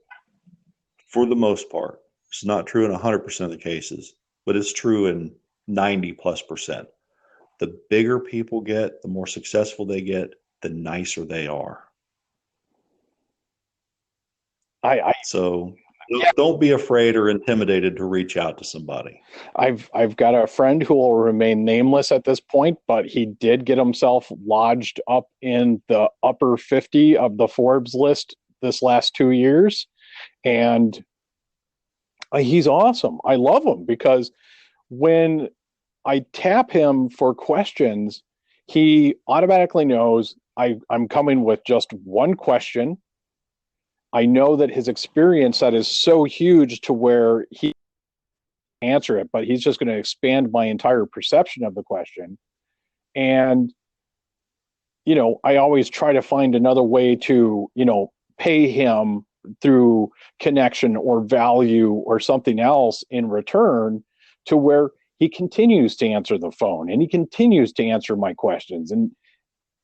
for the most part, it's not true in 100% of the cases, but it's true in 90+%. The bigger people get, the more successful they get, the nicer they are. So don't be afraid or intimidated to reach out to somebody. I've got a friend who will remain nameless at this point, but he did get himself lodged up in the upper 50 of the Forbes list this last 2 years. And he's awesome. I love him because when I tap him for questions, he automatically knows I'm coming with just one question. I know that his experience set is so huge to where he can answer it, but he's just going to expand my entire perception of the question. And, you know, I always try to find another way to, you know, pay him through connection or value or something else in return to where he continues to answer the phone and he continues to answer my questions. And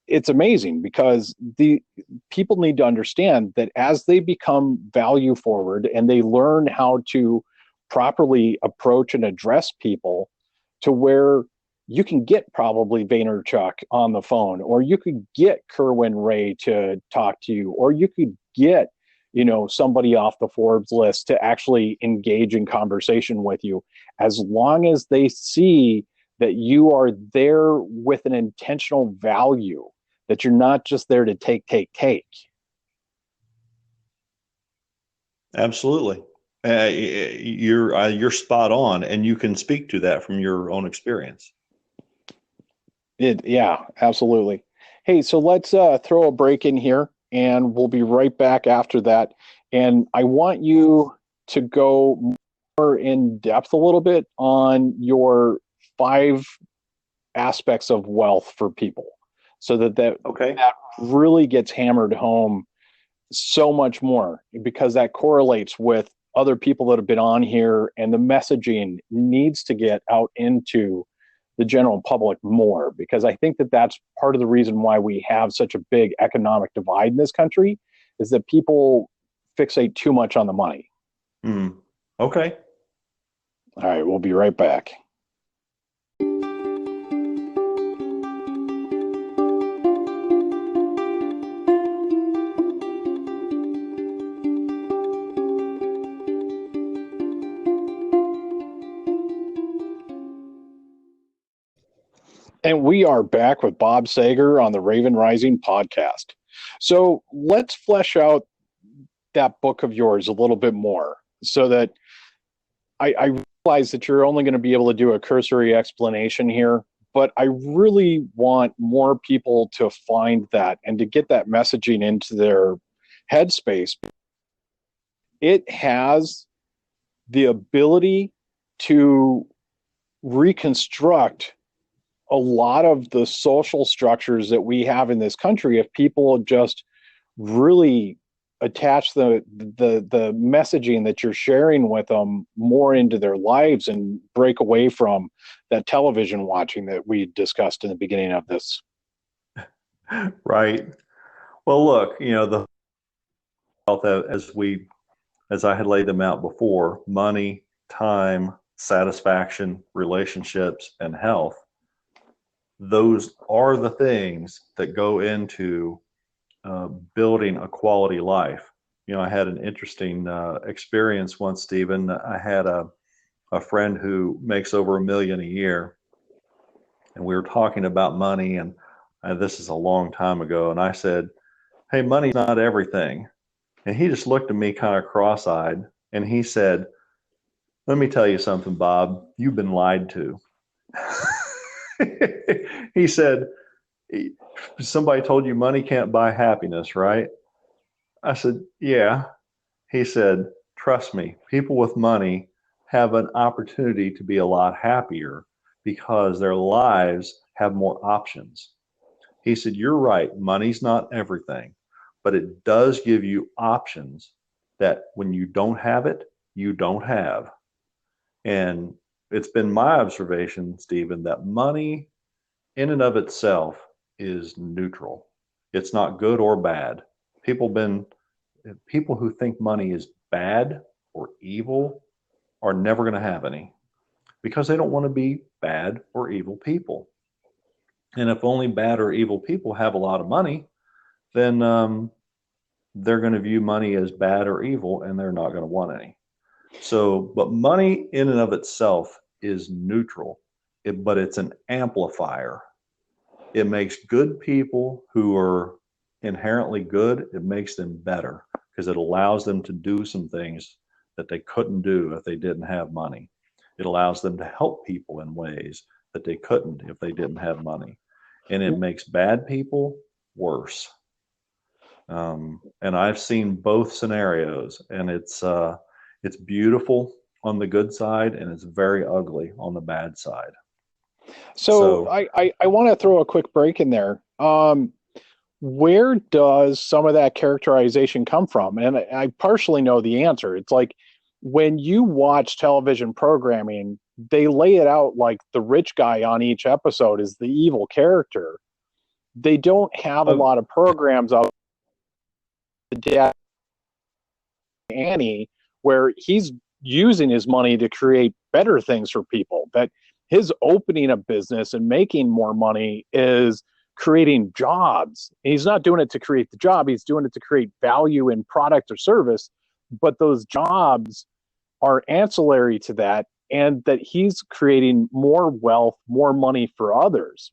it's amazing because the people need to understand that as they become value forward and they learn how to properly approach and address people to where you can get probably Vaynerchuk on the phone, or you could get Kerwin Ray to talk to you, or you could get, you know, somebody off the Forbes list to actually engage in conversation with you, as long as they see that you are there with an intentional value, that you're not just there to take. Absolutely. You're spot on, and you can speak to that from your own experience. Yeah, absolutely. Hey, so let's throw a break in here, and we'll be right back after that. And I want you to go more in depth a little bit on your 5 aspects of wealth for people, so that Okay. that really gets hammered home so much more, because that correlates with other people that have been on here, and the messaging needs to get out into the general public more, because I think that that's part of the reason why we have such a big economic divide in this country, is that people fixate too much on the money. Mm. Okay. All right, we'll be right back. And we are back with Bob Sager on the Raven Rising podcast. So let's flesh out that book of yours a little bit more, so that I realize that you're only going to be able to do a cursory explanation here, but I really want more people to find that and to get that messaging into their headspace. It has the ability to reconstruct a lot of the social structures that we have in this country if people just really attach the messaging that you're sharing with them more into their lives, and break away from that television watching that we discussed in the beginning of this. Right. Well, look, the health, as I had laid them out before, money, time, satisfaction, relationships, and health. Those are the things that go into building a quality life. I had an interesting experience once, Stephen. I had a friend who makes over $1 million a year, and we were talking about money, and this is a long time ago, and I said, "Hey, money's not everything." And he just looked at me kind of cross-eyed, and he said, "Let me tell you something, Bob. You've been lied to." He said, "Somebody told you money can't buy happiness, right?" I said, "Yeah." He said, "Trust me, people with money have an opportunity to be a lot happier because their lives have more options." He said, "You're right. Money's not everything, but it does give you options that when you don't have it, you don't have." And it's been my observation, Stephen, that money in and of itself is neutral. It's not good or bad. People who think money is bad or evil are never going to have any, because they don't want to be bad or evil people. And if only bad or evil people have a lot of money, then they're going to view money as bad or evil, and they're not going to want any. So, but money in and of itself is neutral, but it's an amplifier. It makes good people who are inherently good, it makes them better, because it allows them to do some things that they couldn't do if they didn't have money. It allows them to help people in ways that they couldn't if they didn't have money. And it makes bad people worse. And I've seen both scenarios, and it's beautiful on the good side, and it's very ugly on the bad side. So I want to throw a quick break in there. Where does some of that characterization come from? And I partially know the answer. It's like when you watch television programming, they lay it out like the rich guy on each episode is the evil character. They don't have a lot of programs out the dad Annie where he's using his money to create better things for people. That his opening a business and making more money is creating jobs. He's not doing it to create the job. He's doing it to create value in product or service. But those jobs are ancillary to that, and that he's creating more wealth, more money for others.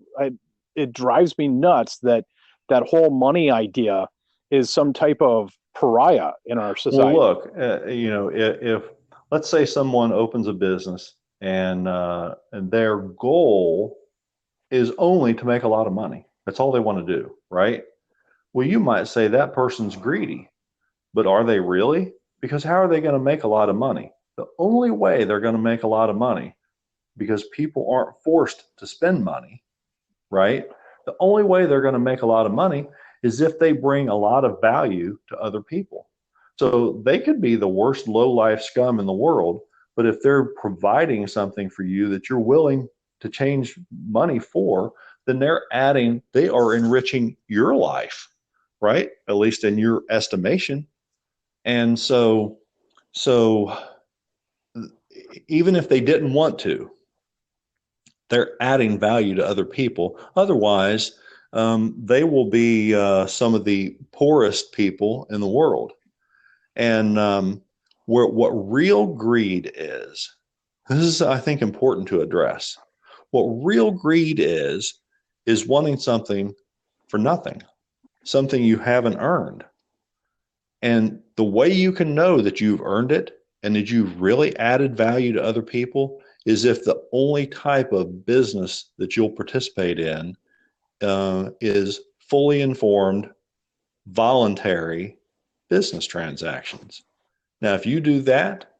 It drives me nuts that that whole money idea is some type of pariah in our society. Well, look, if let's say someone opens a business and their goal is only to make a lot of money. That's all they want to do, right? Well, you might say that person's greedy, but are they really? Because how are they going to make a lot of money? The only way they're going to make a lot of money, because people aren't forced to spend money, right? The only way they're going to make a lot of money is if they bring a lot of value to other people. So they could be the worst low-life scum in the world, but if they're providing something for you that you're willing to change money for, then they are enriching your life, right? At least in your estimation. And so even if they didn't want to, they're adding value to other people. Otherwise, they will be some of the poorest people in the world. And what real greed is, this is, I think, important to address. What real greed is wanting something for nothing, something you haven't earned. And the way you can know that you've earned it and that you've really added value to other people is if the only type of business that you'll participate in is fully informed, voluntary business transactions. Now, if you do that,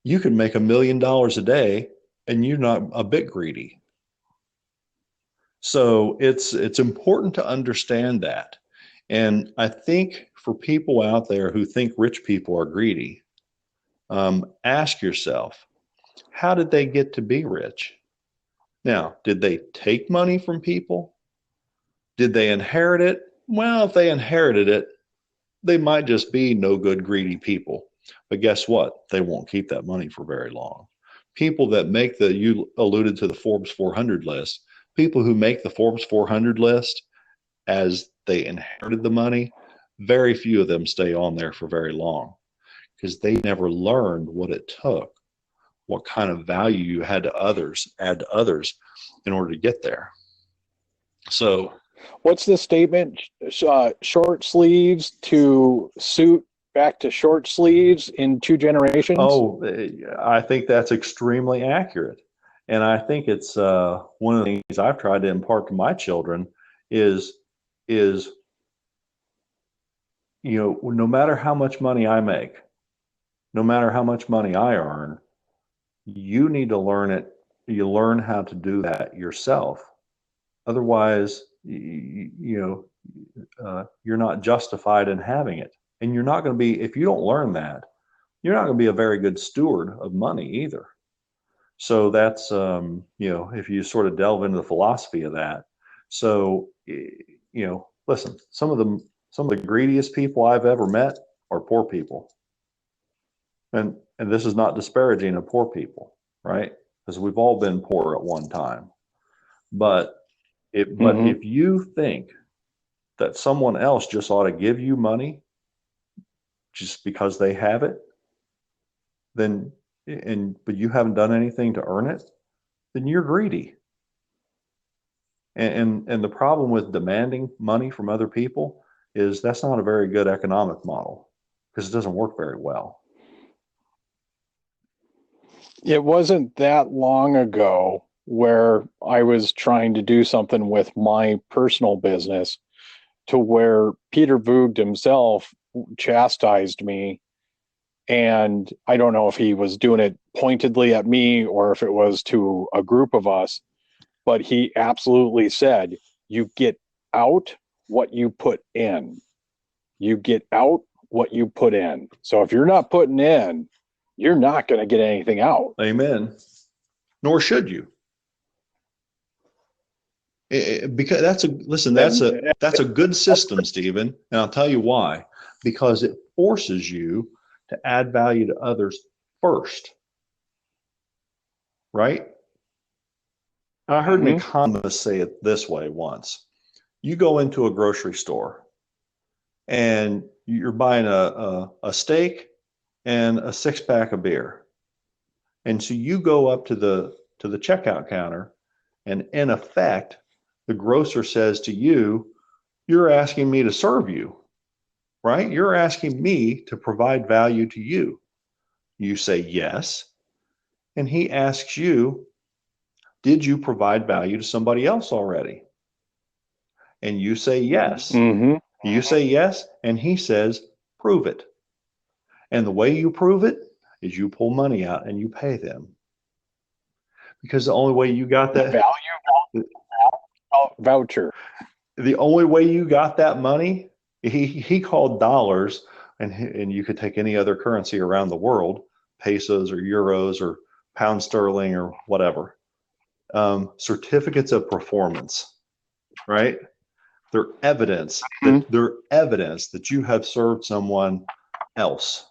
you can make $1 million a day and you're not a bit greedy. So it's important to understand that. And I think for people out there who think rich people are greedy, ask yourself, how did they get to be rich? Now, did they take money from people? Did they inherit it? Well, if they inherited it, they might just be no good, greedy people. But guess what? They won't keep that money for very long. People that make you alluded to the Forbes 400 list, people who make the Forbes 400 list as they inherited the money, very few of them stay on there for very long because they never learned what it took, what kind of value you had to add to others in order to get there. So what's the statement? Short sleeves to suit back to short sleeves in 2 generations? Oh, I think that's extremely accurate. And I think it's one of the things I've tried to impart to my children is no matter how much money I make, no matter how much money I earn, you need to learn it. You learn how to do that yourself. Otherwise, you're not justified in having it. And you're not going to be, if you don't learn that, you're not going to be a very good steward of money either. So that's, if you sort of delve into the philosophy of that. So, listen, some of the greediest people I've ever met are poor people. And this is not disparaging of poor people, right? Because we've all been poor at one time. But if you think that someone else just ought to give you money just because they have it, but you haven't done anything to earn it, then you're greedy. And the problem with demanding money from other people is that's not a very good economic model because it doesn't work very well. It wasn't that long ago where I was trying to do something with my personal business to where Peter Voogd himself chastised me. And I don't know if he was doing it pointedly at me or if it was to a group of us, but he absolutely said, you get out what you put in. You get out what you put in. So if you're not putting in, you're not going to get anything out. Amen. Nor should you. Because that's a good system, Stephen. And I'll tell you why. Because it forces you to add value to others first. Right? I heard an economist say it this way once. You go into a grocery store and you're buying a steak and a 6-pack of beer. And so you go up to the checkout counter, and in effect, the grocer says to you, you're asking me to serve you, right? You're asking me to provide value to you. You say yes. And he asks you, did you provide value to somebody else already? And you say yes. Mm-hmm. You say yes, and he says, prove it. And the way you prove it is you pull money out and you pay them. Because the only way you got that value. voucher. The only way you got that money, he called dollars, and you could take any other currency around the world, pesos or euros or pound sterling or whatever. Certificates of performance, right? They're evidence that you have served someone else.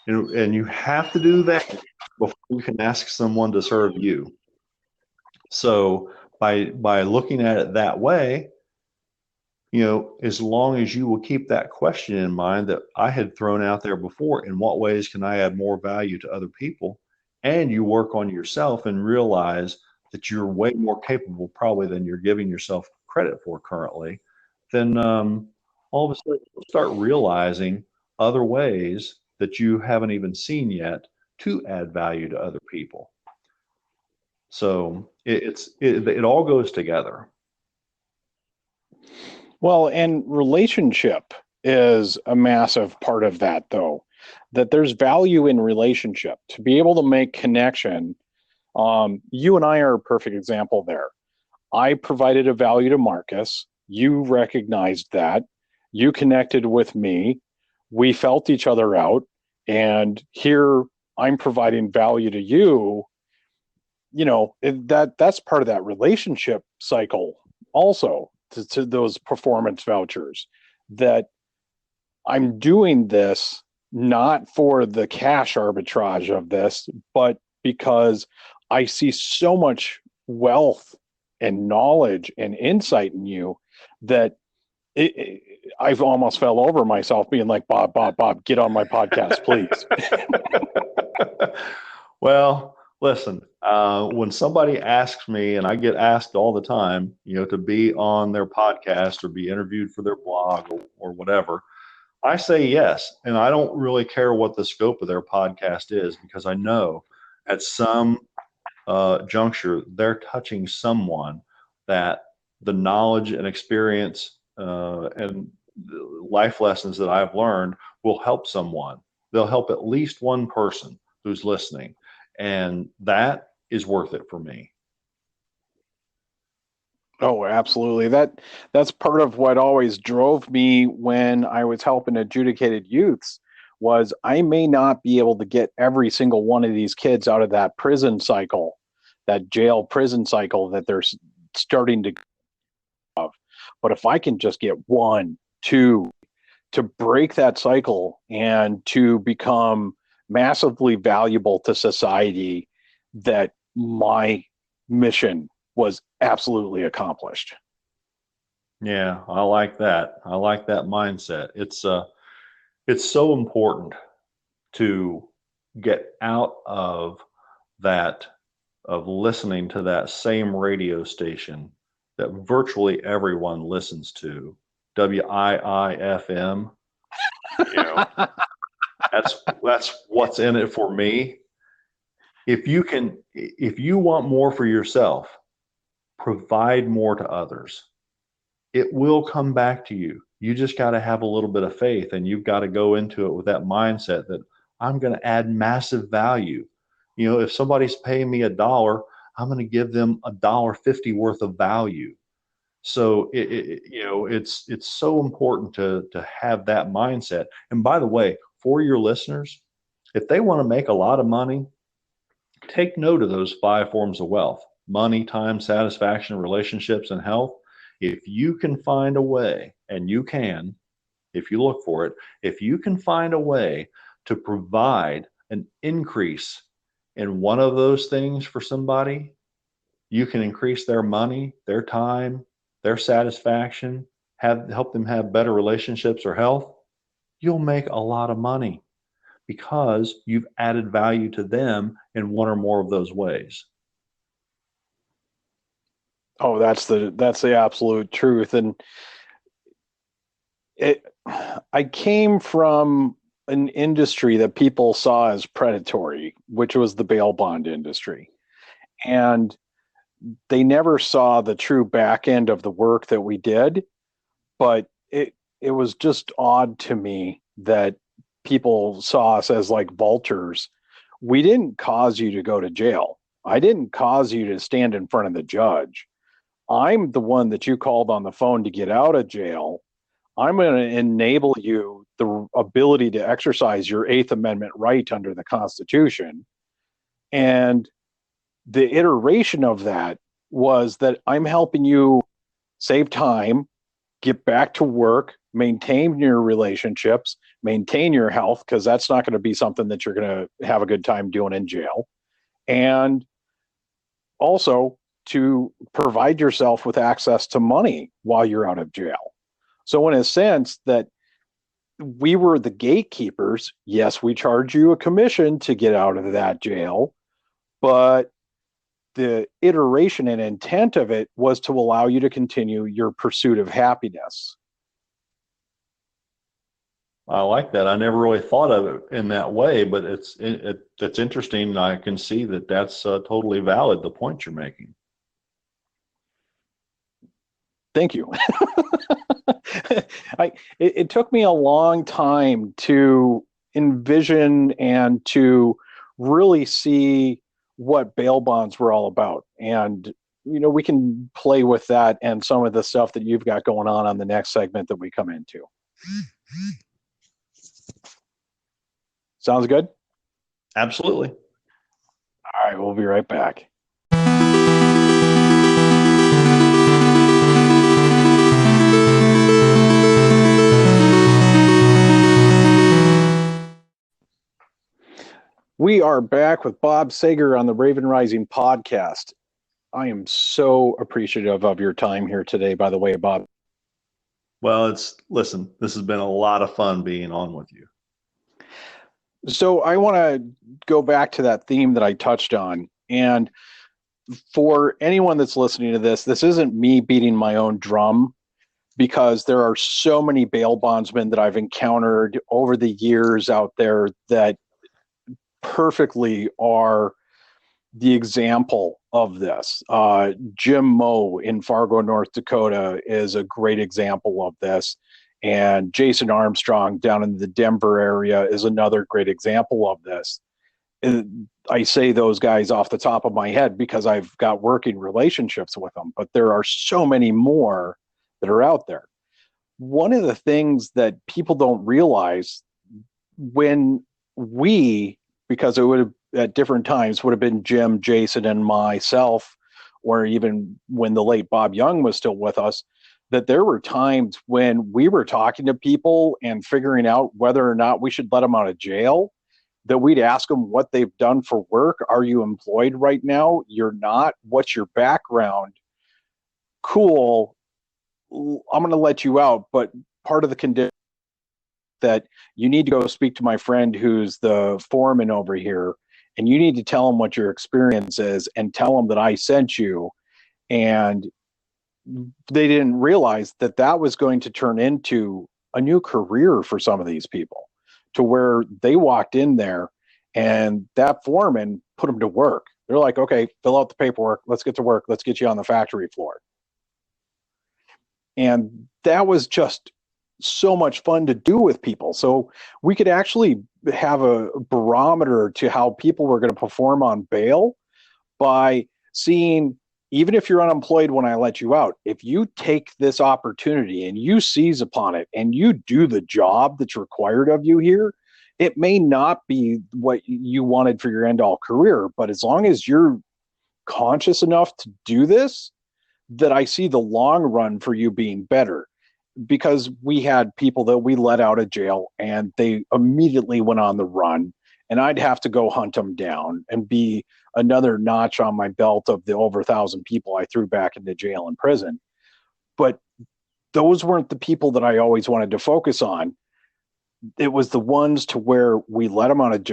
And you have to do that before you can ask someone to serve you. So by looking at it that way, as long as you will keep that question in mind that I had thrown out there before, in what ways can I add more value to other people? And you work on yourself and realize that you're way more capable probably than you're giving yourself credit for currently, then all of a sudden you'll start realizing other ways that you haven't even seen yet to add value to other people. So it all goes together. Well, and relationship is a massive part of that, though, that there's value in relationship to be able to make connection. You and I are a perfect example there. I provided a value to Marcus. You recognized that. You connected with me. We felt each other out. And here I'm providing value to you. That's part of that relationship cycle also, to those performance vouchers, that I'm doing this not for the cash arbitrage of this, but because I see so much wealth and knowledge and insight in you that I've almost fell over myself being like, Bob, get on my podcast, please. Well, listen, when somebody asks me, and I get asked all the time, to be on their podcast or be interviewed for their blog or whatever, I say yes. And I don't really care what the scope of their podcast is, because I know at some juncture, they're touching someone that the knowledge and experience and life lessons that I've learned will help someone. They'll help at least one person who's listening. And that is worth it for me. Oh, absolutely. That's part of what always drove me when I was helping adjudicated youths, was I may not be able to get every single one of these kids out of that prison cycle, that jail prison cycle that they're starting to have. But if I can just get 1, 2 to break that cycle and to become massively valuable to society, that my mission was absolutely accomplished. Yeah, I like that. I like that mindset. It's so important to get out of that, of listening to that same radio station that virtually everyone listens to, WIIFM. That's what's in it for me. If you want more for yourself, provide more to others. It will come back to you. You just got to have a little bit of faith, and you've got to go into it with that mindset that I'm going to add massive value. If somebody's paying me $1, I'm going to give them $1.50 worth of value. So it's so important to have that mindset. And by the way, for your listeners, if they want to make a lot of money, take note of those 5 forms of wealth: money, time, satisfaction, relationships, and health. If you can find a way, and you can, if you look for it, if you can find a way to provide an increase in one of those things for somebody, you can increase their money, their time, their satisfaction, help them have better relationships or health, you'll make a lot of money because you've added value to them in one or more of those ways. Oh, that's the absolute truth. And I came from an industry that people saw as predatory, which was the bail bond industry. And they never saw the true back end of the work that we did. But it was just odd to me that people saw us as like vultures. We didn't cause you to go to jail. I didn't cause you to stand in front of the judge. I'm the one that you called on the phone to get out of jail. I'm going to enable you the ability to exercise your Eighth Amendment right under the Constitution. And the iteration of that was that I'm helping you save time, get back to work, maintain your relationships, maintain your health, because that's not going to be something that you're going to have a good time doing in jail. And also to provide yourself with access to money while you're out of jail. So in a sense that we were the gatekeepers, yes, we charge you a commission to get out of that jail, but the iteration and intent of it was to allow you to continue your pursuit of happiness. I like that. I never really thought of it in that way, but it's interesting. I can see that that's totally valid, the point you're making. Thank you. It took me a long time to envision and to really see what bail bonds were all about. And, we can play with that and some of the stuff that you've got going on the next segment that we come into. Sounds good? Absolutely. All right, we'll be right back. We are back with Bob Sager on the Raven Rising podcast. I am so appreciative of your time here today, by the way, Bob. Well, listen, this has been a lot of fun being on with you. So I want to go back to that theme that I touched on. And for anyone that's listening to this isn't me beating my own drum, because there are so many bail bondsmen that I've encountered over the years out there that perfectly are the example of this. Jim Moe in Fargo, North Dakota is a great example of this. And Jason Armstrong down in the Denver area is another great example of this. I say those guys off the top of my head because I've got working relationships with them, but there are so many more that are out there. One of the things that people don't realize, when because it would have at different times would have been Jim, Jason, and myself, or even when the late Bob Young was still with us, that there were times when we were talking to people and figuring out whether or not we should let them out of jail, that we'd ask them what they've done for work. Are you employed right now? You're not. What's your background? Cool. I'm going to let you out, but part of the condition that you need to go speak to my friend who's the foreman over here, and you need to tell him what your experience is and tell him that I sent you. And they didn't realize that that was going to turn into a new career for some of these people, to where they walked in there and that foreman put them to work. They're like, okay, fill out the paperwork. Let's get to work. Let's get you on the factory floor. And that was just so much fun to do with people. So we could actually have a barometer to how people were going to perform on bail by seeing, even if you're unemployed when I let you out, if you take this opportunity and you seize upon it and you do the job that's required of you here, it may not be what you wanted for your end all career, but as long as you're conscious enough to do this, that I see the long run for you being better. Because we had people that we let out of jail and they immediately went on the run, and I'd have to go hunt them down and be another notch on my belt of the over 1,000 people I threw back into jail and prison. But those weren't the people that I always wanted to focus on. It was the ones to where we let them out of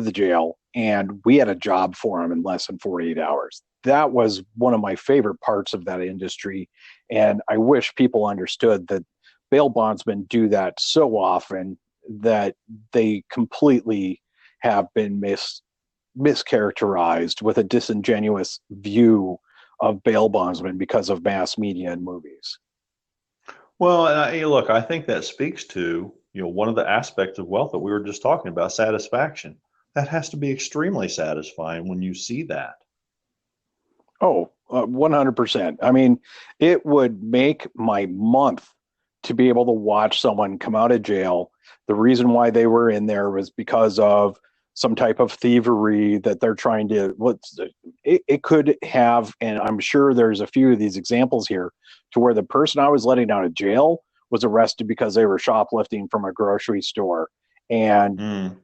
the jail and we had a job for them in less than 48 hours. That was one of my favorite parts of that industry. And I wish people understood that bail bondsmen do that so often that they completely have been mischaracterized with a disingenuous view of bail bondsmen because of mass media and movies. Well, look, I think that speaks to, one of the aspects of wealth that we were just talking about, satisfaction. That has to be extremely satisfying when you see that. Oh, 100%. I mean, it would make my month to be able to watch someone come out of jail. The reason why they were in there was because of some type of thievery that they're trying to, it could have, and I'm sure there's a few of these examples here to where the person I was letting out of jail was arrested because they were shoplifting from a grocery store. And Mm.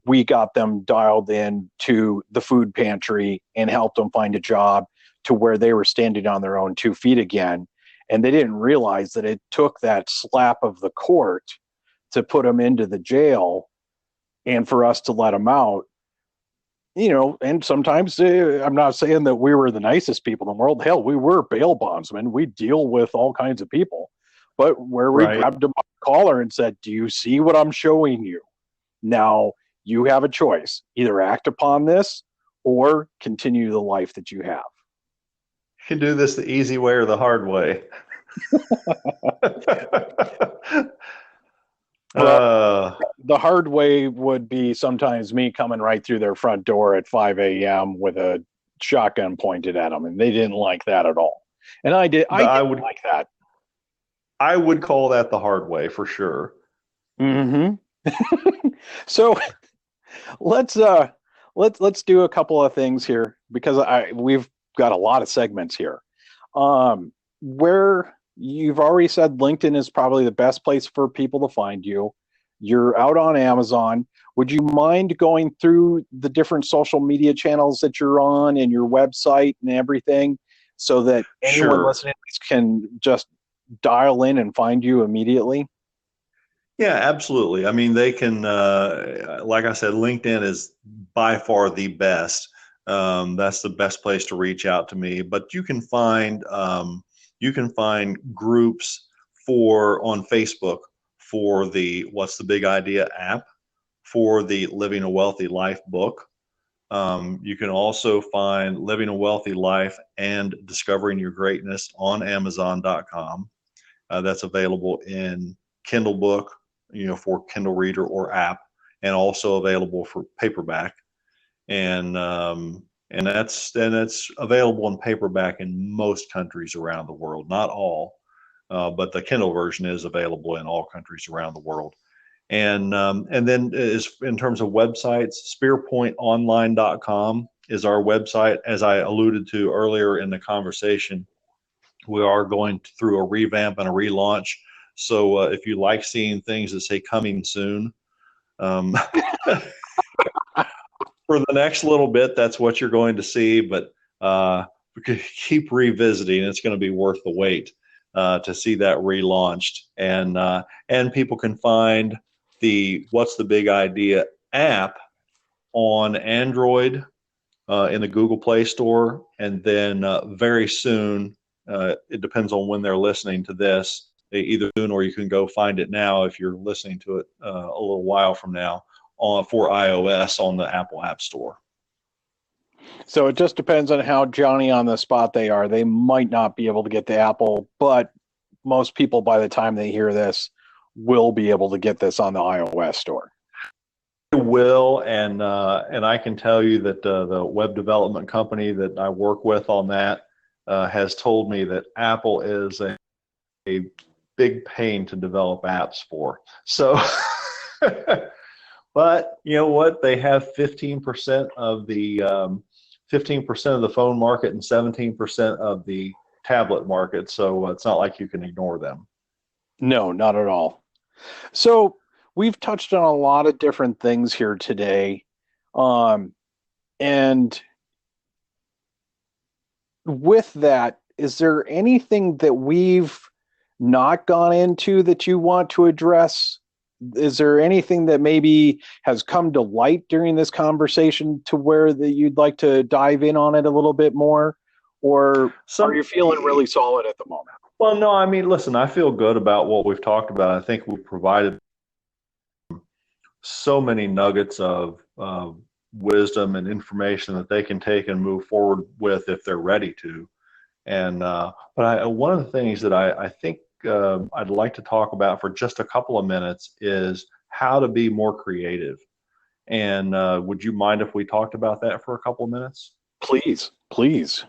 we got them dialed in to the food pantry and helped them find a job to where they were standing on their own 2 feet again. And they didn't realize that it took that slap of the court to put them into the jail and for us to let them out. You know, and sometimes I'm not saying that we were the nicest people in the world. Hell, we were bail bondsmen. We deal with all kinds of people. But where we Right. grabbed them by the collar and said, "Do you see what I'm showing you? Now you have a choice. Either act upon this or continue the life that you have." You can do this the easy way or the hard way. Well, uh, the hard way would be sometimes me coming right through their front door at 5 a.m. with a shotgun pointed at them, and they didn't like that at all. And I did. I I didn't would like that. I would call that the hard way for sure. Mm-hmm. So let's let's do a couple of things here because I we've got a lot of segments here. Where you've already said LinkedIn is probably the best place for people to find you. You're out on Amazon. Would you mind going through the different social media channels that you're on and your website and everything so that anyone Sure. listening can just dial in and find you immediately? Yeah, absolutely. I mean, they can, like I said, LinkedIn is by far the best. That's the best place to reach out to me. But you can find groups for on Facebook for the What's the Big Idea app, for the Living a Wealthy Life book. You can also find Living a Wealthy Life and Discovering Your Greatness on Amazon.com. That's available in Kindle book, for Kindle Reader or app, and also available for paperback. And that's available in paperback in most countries around the world, not all, but the Kindle version is available in all countries around the world. And then is in terms of websites, spearpointonline.com is our website. As I alluded to earlier in the conversation, we are going through a revamp and a relaunch. So if you like seeing things that say coming soon, um, for the next little bit, that's what you're going to see. But we could keep revisiting. It's going to be worth the wait to see that relaunched. And people can find the What's the Big Idea app on Android in the Google Play Store, and then very soon, it depends on when they're listening to this, either soon or you can go find it now if you're listening to it a little while from now for iOS on the Apple App Store. So it just depends on how Johnny on the spot they are. They might not be able to get the Apple, but most people by the time they hear this will be able to get this on the iOS store. Will and I can tell you that the web development company that I work with on that has told me that Apple is a big pain to develop apps for. So, but you know what? They have 15% of the 15% of the phone market and 17% of the tablet market. So it's not like you can ignore them. No, not at all. So we've touched on a lot of different things here today. Um, and with that, is there anything that we've not gone into that you want to address? Is there anything that maybe has come to light during this conversation to where that you'd like to dive in on it a little bit more? Or are you Some feeling really solid at the moment? Well, no, I mean, listen, I feel good about what we've talked about. I think we've provided so many nuggets of wisdom and information that they can take and move forward with if they're ready to. But one of the things that I think I'd like to talk about for just a couple of minutes is how to be more creative. And would you mind if we talked about that for a couple of minutes? Please, please.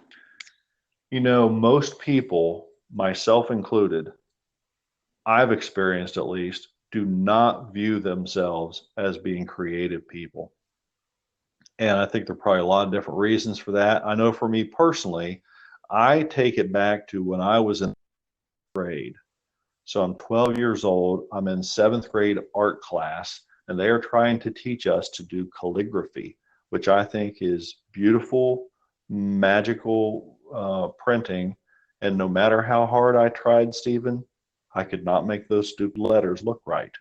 Most people, myself included, I've experienced at least, do not view themselves as being creative people. And I think there are probably a lot of different reasons for that. I know for me personally, I take it back to when I was in grade. So I'm 12 years old. I'm in seventh grade art class, and they are trying to teach us to do calligraphy, which I think is beautiful, magical printing. And no matter how hard I tried, Stephen, I could not make those stupid letters look right.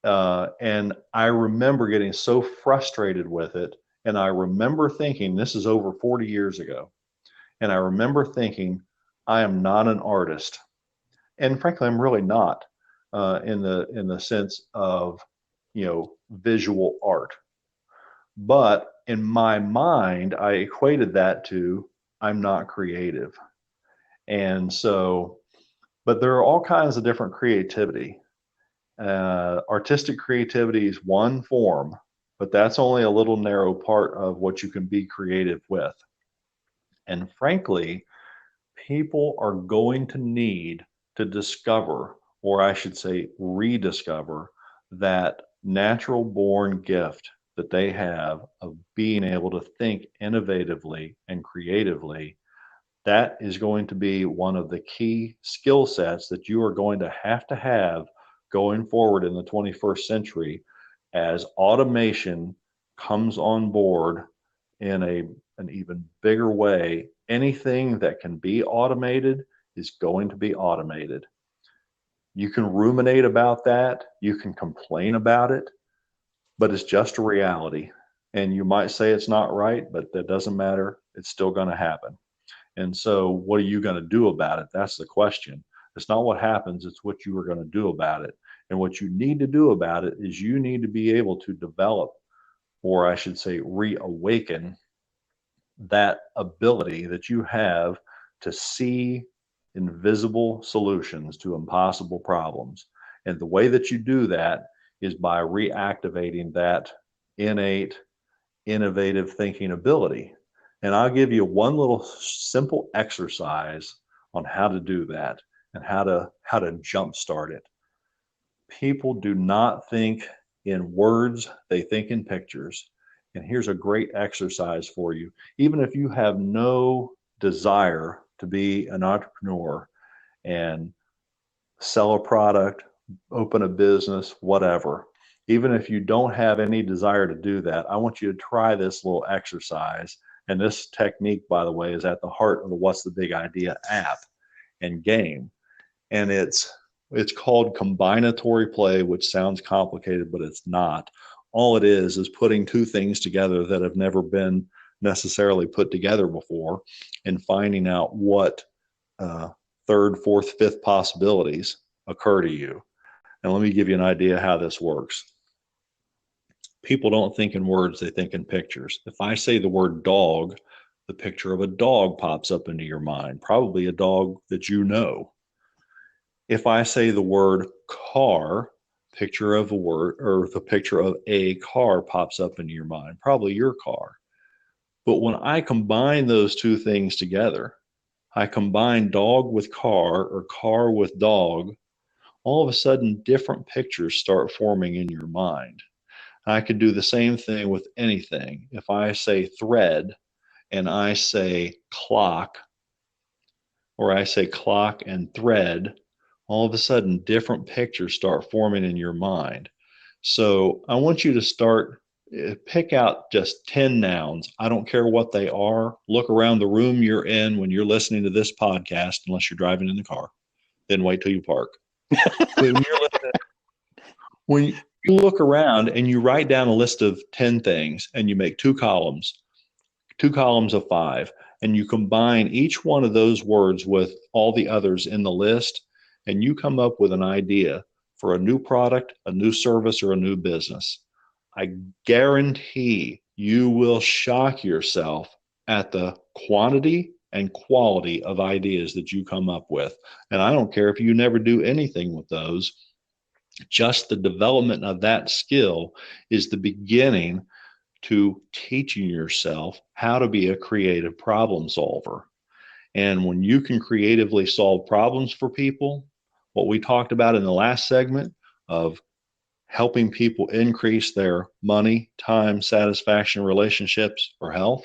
And I remember getting so frustrated with it. And I remember thinking, this is over 40 years ago. And I remember thinking, I am not an artist. And frankly, I'm really not in the sense of, visual art. But in my mind, I equated that to I'm not creative. And so, but there are all kinds of different creativity. Artistic creativity is one form, but that's only a little narrow part of what you can be creative with. And frankly, people are going to need to discover, or I should say, rediscover that natural born gift that they have of being able to think innovatively and creatively. That is going to be one of the key skill sets that you are going to have going forward in the 21st century as automation comes on board in an even bigger way. Anything that can be automated is going to be automated. You can ruminate about that, you can complain about it, but it's just a reality. And you might say it's not right, but that doesn't matter. It's still going to happen. And so, what are you going to do about it? That's the question. It's not what happens, it's what you are going to do about it. And what you need to do about it is you need to be able to develop, or I should say, reawaken that ability that you have to see invisible solutions to impossible problems. And the way that you do that is by reactivating that innate, innovative thinking ability. And I'll give you one little simple exercise on how to do that and how to jumpstart it. People do not think in words, they think in pictures. And here's a great exercise for you. Even if you have no desire to be an entrepreneur and sell a product, open a business, whatever, even if you don't have any desire to do that, I want you to try this little exercise. And this technique, by the way, is at the heart of the What's the Big Idea app and game. And it's called combinatory play, which sounds complicated, but it's not. All it is putting two things together that have never been necessarily put together before and finding out what third, fourth, fifth possibilities occur to you. And let me give you an idea how this works. People don't think in words, they think in pictures. If I say the word dog, the picture of a dog pops up into your mind, probably a dog that you know. If I say the word car, picture of a word, or the picture of a car pops up into your mind, probably your car. But when I combine those two things together, I combine dog with car or car with dog, all of a sudden different pictures start forming in your mind. I could do the same thing with anything. If I say thread and I say clock, or I say clock and thread, all of a sudden different pictures start forming in your mind. So I want you to pick out just 10 nouns. I don't care what they are. Look around the room you're in when you're listening to this podcast, unless you're driving in the car. Then wait till you park. When you look around and you write down a list of 10 things and you make two columns of 5, and you combine each one of those words with all the others in the list, and you come up with an idea for a new product, a new service, or a new business, I guarantee you will shock yourself at the quantity and quality of ideas that you come up with. And I don't care if you never do anything with those, just the development of that skill is the beginning to teaching yourself how to be a creative problem solver. And when you can creatively solve problems for people, what we talked about in the last segment of helping people increase their money, time, satisfaction, relationships, or health,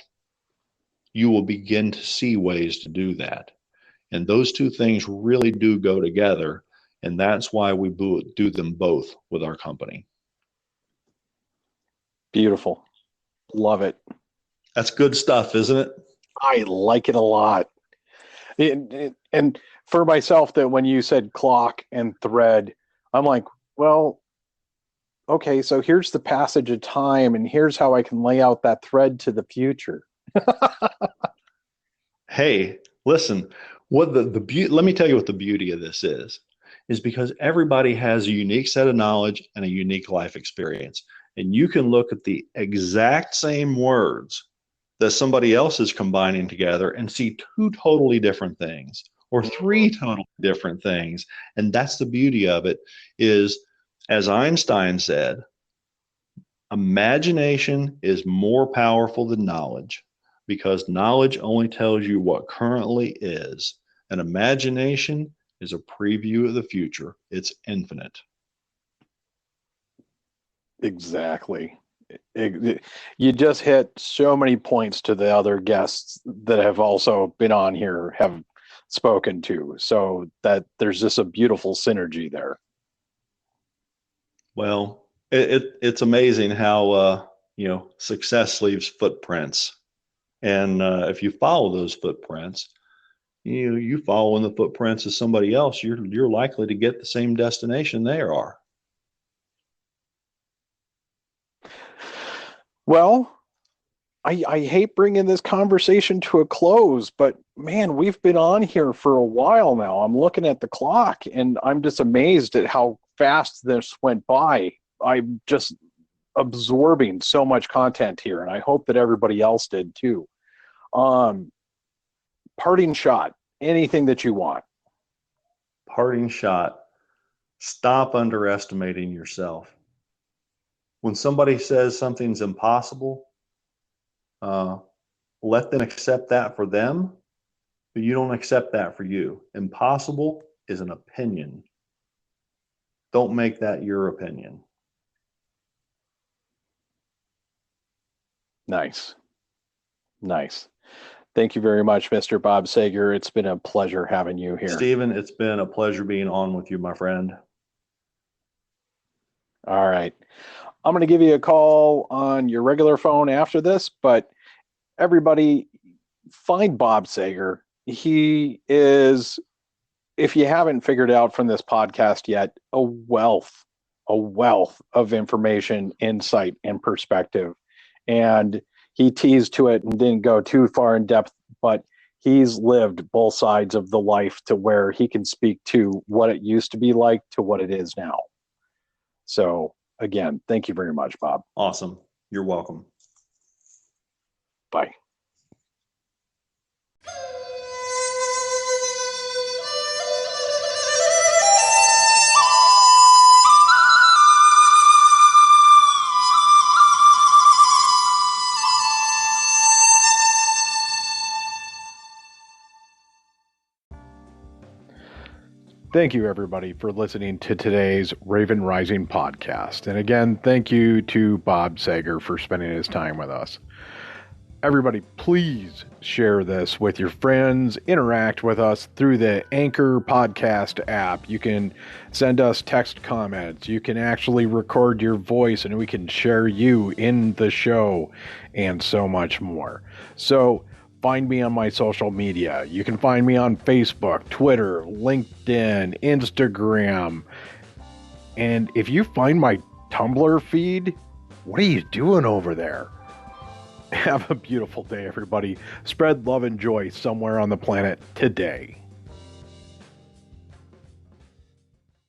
you will begin to see ways to do that. And those two things really do go together. And that's why we do them both with our company. Beautiful. Love it. That's good stuff, isn't it? I like it a lot. And for myself, that when you said clock and thread, I'm like, well, okay, so here's the passage of time, and here's how I can lay out that thread to the future. Hey, listen, what the beauty, let me tell you what the beauty of this is because everybody has a unique set of knowledge and a unique life experience. And you can look at the exact same words that somebody else is combining together and see two totally different things or three totally different things. And that's the beauty of it is, as Einstein said, imagination is more powerful than knowledge because knowledge only tells you what currently is. And imagination is a preview of the future. It's infinite. Exactly. You just hit so many points to the other guests that have also been on here have spoken to, so that there's just a beautiful synergy there. Well, it's amazing how success leaves footprints, and if you follow those footprints, you follow in the footprints of somebody else, you're likely to get the same destination they are. Well, I hate bringing this conversation to a close, but man, we've been on here for a while now. I'm looking at the clock and I'm just amazed at how fast this went by. I'm just absorbing so much content here, and I hope that everybody else did too. Parting shot, anything that you want. Parting shot, stop underestimating yourself. When somebody says something's impossible, let them accept that for them, but you don't accept that for you. Impossible is an opinion. Don't make that your opinion. Nice. Thank you very much, Mr. Bob Sager. It's been a pleasure having you here. Stephen, it's been a pleasure being on with you, my friend. All right. I'm going to give you a call on your regular phone after this, but everybody find Bob Sager. He is, if you haven't figured out from this podcast yet, a wealth of information, insight, and perspective. And he teased to it and didn't go too far in depth, but he's lived both sides of the life to where he can speak to what it used to be like to what it is now. So again, thank you very much, Bob. Awesome. You're welcome. Bye. Thank you, everybody, for listening to today's Raven Rising podcast. And again, thank you to Bob Sager for spending his time with us. Everybody, please share this with your friends. Interact with us through the Anchor podcast app. You can send us text comments. You can actually record your voice and we can share you in the show and so much more. So find me on my social media. You can find me on Facebook, Twitter, LinkedIn, Instagram. And if you find my Tumblr feed, what are you doing over there? Have a beautiful day, everybody. Spread love and joy somewhere on the planet today.